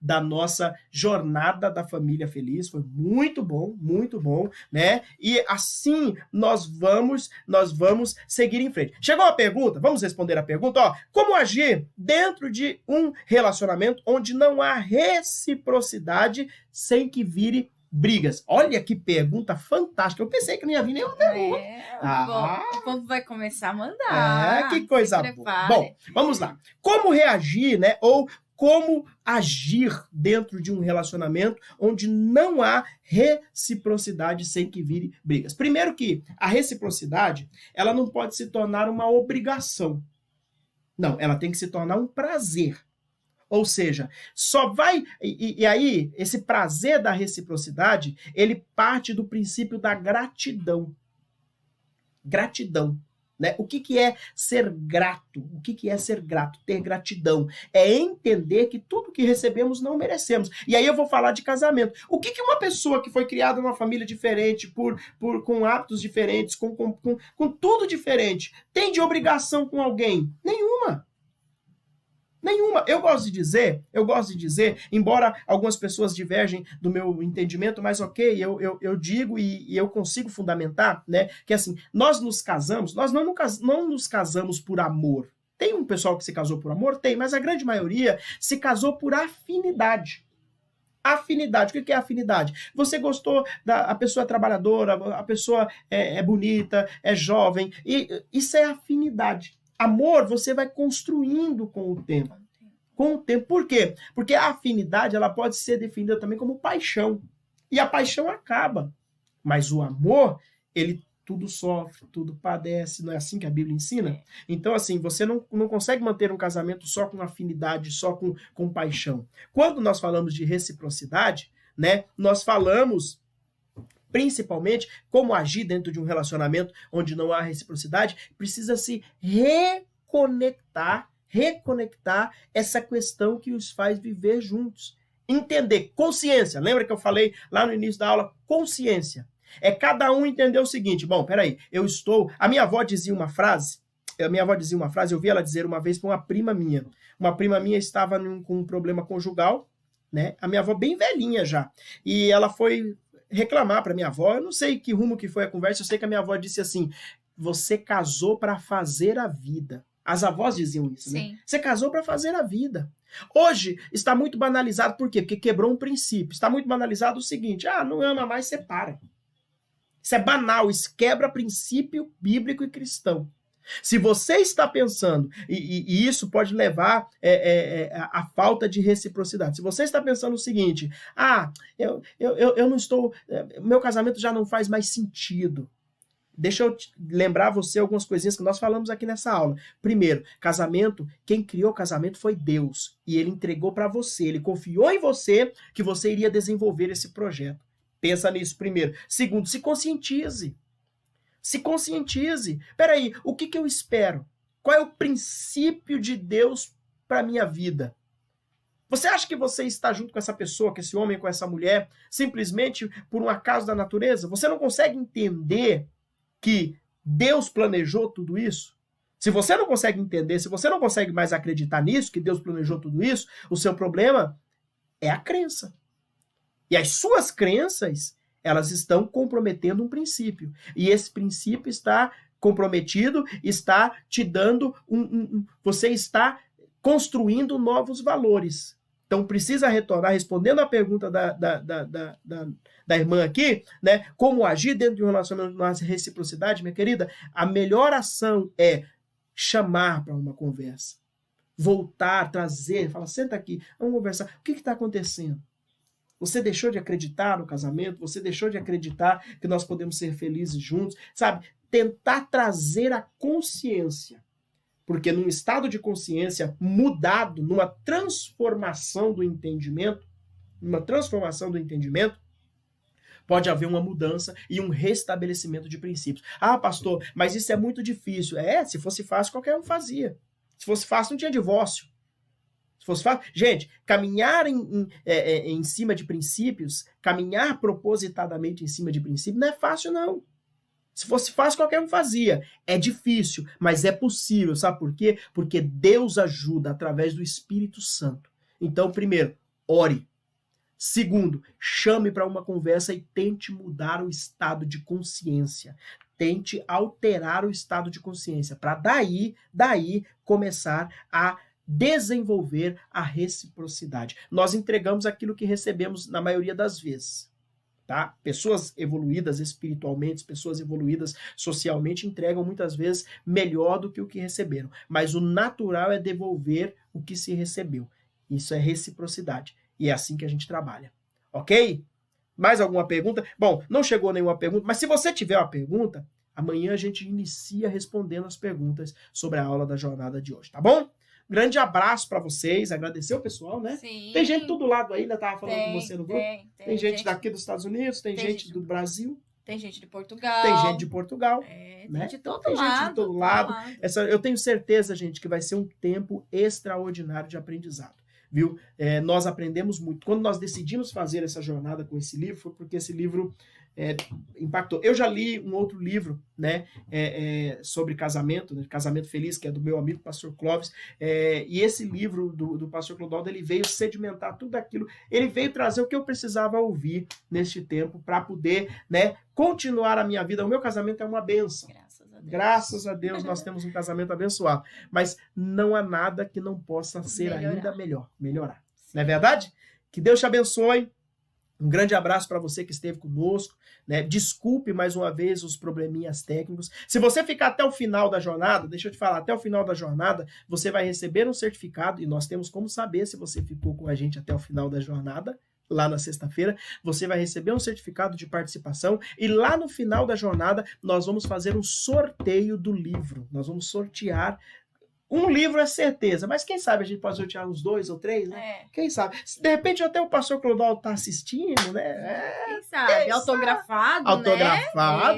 da nossa jornada da família feliz. Foi muito bom, né? E assim nós vamos seguir em frente. Chegou a pergunta? Vamos responder a pergunta. Como agir dentro de um relacionamento onde não há reciprocidade sem que vire brigas? Olha que pergunta fantástica. Eu pensei que não ia vir nenhuma pergunta. Bom, o povo vai começar a mandar. Que coisa boa. Bom, vamos lá. Como reagir, né? Ou como agir dentro de um relacionamento onde não há reciprocidade sem que vire brigas? Primeiro que a reciprocidade, ela não pode se tornar uma obrigação. Não, ela tem que se tornar um prazer. Ou seja, só vai... E aí, esse prazer da reciprocidade, ele parte do princípio da gratidão. Gratidão. Né? O que é ser grato? O que é ser grato? Ter gratidão. É entender que tudo que recebemos não merecemos. E aí eu vou falar de casamento. O que uma pessoa que foi criada numa família diferente, com hábitos diferentes, com tudo diferente, tem de obrigação com alguém? Nenhuma. Nenhuma. Eu gosto de dizer, embora algumas pessoas divergem do meu entendimento, mas ok, eu digo e eu consigo fundamentar, né, que assim, nós não nos casamos por amor. Tem um pessoal que se casou por amor? Tem, mas a grande maioria se casou por afinidade. Afinidade. O que é afinidade? Você gostou a pessoa é trabalhadora, a pessoa é bonita, é jovem, e isso é afinidade. Amor você vai construindo com o tempo. Com o tempo. Por quê? Porque a afinidade ela pode ser definida também como paixão. E a paixão acaba. Mas o amor, ele tudo sofre, tudo padece. Não é assim que a Bíblia ensina? Então, assim, você não consegue manter um casamento só com afinidade, só com paixão. Quando nós falamos de reciprocidade, né, nós falamos principalmente como agir dentro de um relacionamento onde não há reciprocidade, precisa se reconectar essa questão que os faz viver juntos. Entender, consciência. Lembra que eu falei lá no início da aula? Consciência. É cada um entender o seguinte, bom, peraí, a minha avó dizia uma frase, eu vi ela dizer uma vez para uma prima minha. Uma prima minha estava com um problema conjugal, né? A minha avó bem velhinha já. E ela foi reclamar para minha avó, eu não sei que rumo que foi a conversa, eu sei que a minha avó disse assim, você casou para fazer a vida. As avós diziam isso, né? Você casou para fazer a vida. Hoje está muito banalizado, por quê? Porque quebrou um princípio. Está muito banalizado o seguinte, não ama mais, separa. Isso é banal, isso quebra princípio bíblico e cristão. Se você está pensando, e isso pode levar a falta de reciprocidade, se você está pensando o seguinte, eu não estou, meu casamento já não faz mais sentido. Deixa eu lembrar você algumas coisinhas que nós falamos aqui nessa aula. Primeiro, casamento, quem criou o casamento foi Deus, e ele entregou para você, ele confiou em você que você iria desenvolver esse projeto. Pensa nisso primeiro. Segundo, se conscientize. Se conscientize. Peraí, o que eu espero? Qual é o princípio de Deus para a minha vida? Você acha que você está junto com essa pessoa, com esse homem, com essa mulher, simplesmente por um acaso da natureza? Você não consegue entender que Deus planejou tudo isso? Se você não consegue entender, se você não consegue mais acreditar nisso, que Deus planejou tudo isso, o seu problema é a crença. E as suas crenças, elas estão comprometendo um princípio. E esse princípio está comprometido, está te dando você está construindo novos valores. Então precisa retornar, respondendo a pergunta da irmã aqui, né? Como agir dentro de um relacionamento na reciprocidade, minha querida? A melhor ação é chamar para uma conversa. Voltar, trazer, falar, senta aqui, vamos conversar. O que está acontecendo? Você deixou de acreditar no casamento? Você deixou de acreditar que nós podemos ser felizes juntos? Sabe? Tentar trazer a consciência. Porque num estado de consciência mudado, numa transformação do entendimento, pode haver uma mudança e um restabelecimento de princípios. Pastor, mas isso é muito difícil. Se fosse fácil, qualquer um fazia. Se fosse fácil, não tinha divórcio. Se fosse fácil. Gente, caminhar em cima de princípios, caminhar propositadamente em cima de princípios, não é fácil, não. Se fosse fácil, qualquer um fazia. É difícil, mas é possível. Sabe por quê? Porque Deus ajuda através do Espírito Santo. Então, primeiro, ore. Segundo, chame para uma conversa e tente mudar o estado de consciência. Tente alterar o estado de consciência, para daí começar a desenvolver a reciprocidade. Nós entregamos aquilo que recebemos na maioria das vezes. Tá? Pessoas evoluídas espiritualmente, pessoas evoluídas socialmente entregam muitas vezes melhor do que o que receberam. Mas o natural é devolver o que se recebeu. Isso é reciprocidade. E é assim que a gente trabalha. Ok? Mais alguma pergunta? Bom, não chegou nenhuma pergunta, mas se você tiver uma pergunta, amanhã a gente inicia respondendo as perguntas sobre a aula da jornada de hoje, tá bom? Grande abraço para vocês, agradecer o pessoal, né? Sim. Tem gente do todo lado aí, ainda estava falando com você no grupo. Tem gente gente daqui dos Estados Unidos, tem gente do Brasil, Tem gente de Portugal. tem gente de Portugal. Tem né? de todo Tem lado. gente de todo lado. Eu tenho certeza, gente, que vai ser um tempo extraordinário de aprendizado. Viu? Nós aprendemos muito. Quando nós decidimos fazer essa jornada com esse livro, foi porque esse livro impactou. Eu já li um outro livro, né, sobre casamento, né, Casamento Feliz, que é do meu amigo pastor Clóvis, e esse livro do pastor Clodoaldo, ele veio sedimentar tudo aquilo, ele veio trazer o que eu precisava ouvir neste tempo para poder, né, continuar a minha vida. O meu casamento é uma bênção. Graças a Deus nós temos um casamento abençoado, mas não há nada que não possa ser ainda melhorar. Não é verdade? Que Deus te abençoe. Um grande abraço para você que esteve conosco, né? Desculpe mais uma vez os probleminhas técnicos. Se você ficar até o final da jornada, deixa eu te falar, até o final da jornada, você vai receber um certificado, e nós temos como saber se você ficou com a gente até o final da jornada. Lá na sexta-feira, você vai receber um certificado de participação, e lá no final da jornada nós vamos fazer um sorteio do livro. Nós vamos sortear um livro, é certeza, mas quem sabe a gente pode sortear uns 2 ou 3, né? Quem sabe? De repente até o pastor Clodoaldo está assistindo, né? Quem sabe? Autografado,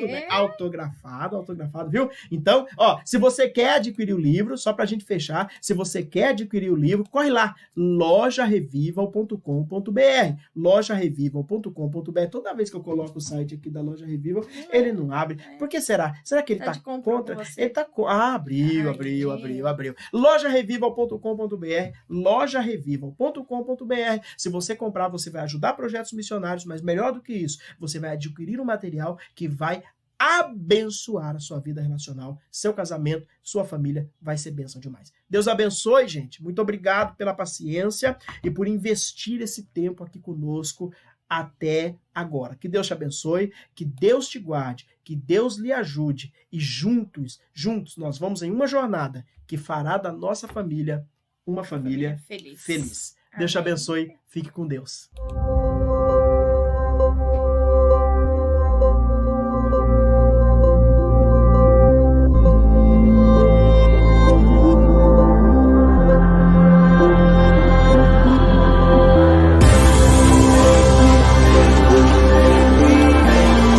né? Autografado, viu? Então, ó, se você quer adquirir o livro, só pra gente fechar, se você quer adquirir o livro, corre lá, lojarevival.com.br, lojarevival.com.br. Toda vez que eu coloco o site aqui da Loja Revival, ele não abre. Por que será? Será que ele tá contra? Ele tá abriu. Lojarevival.com.br, lojarevival.com.br. Se você comprar, você vai ajudar projetos missionários, mas melhor do que isso, você vai adquirir um material que vai abençoar a sua vida relacional, seu casamento, sua família, vai ser bênção demais. Deus abençoe, gente. Muito obrigado pela paciência e por investir esse tempo aqui conosco até agora. Que Deus te abençoe, que Deus te guarde, que Deus lhe ajude, e juntos nós vamos em uma jornada que fará da nossa família uma família feliz. Deus te abençoe, fique com Deus.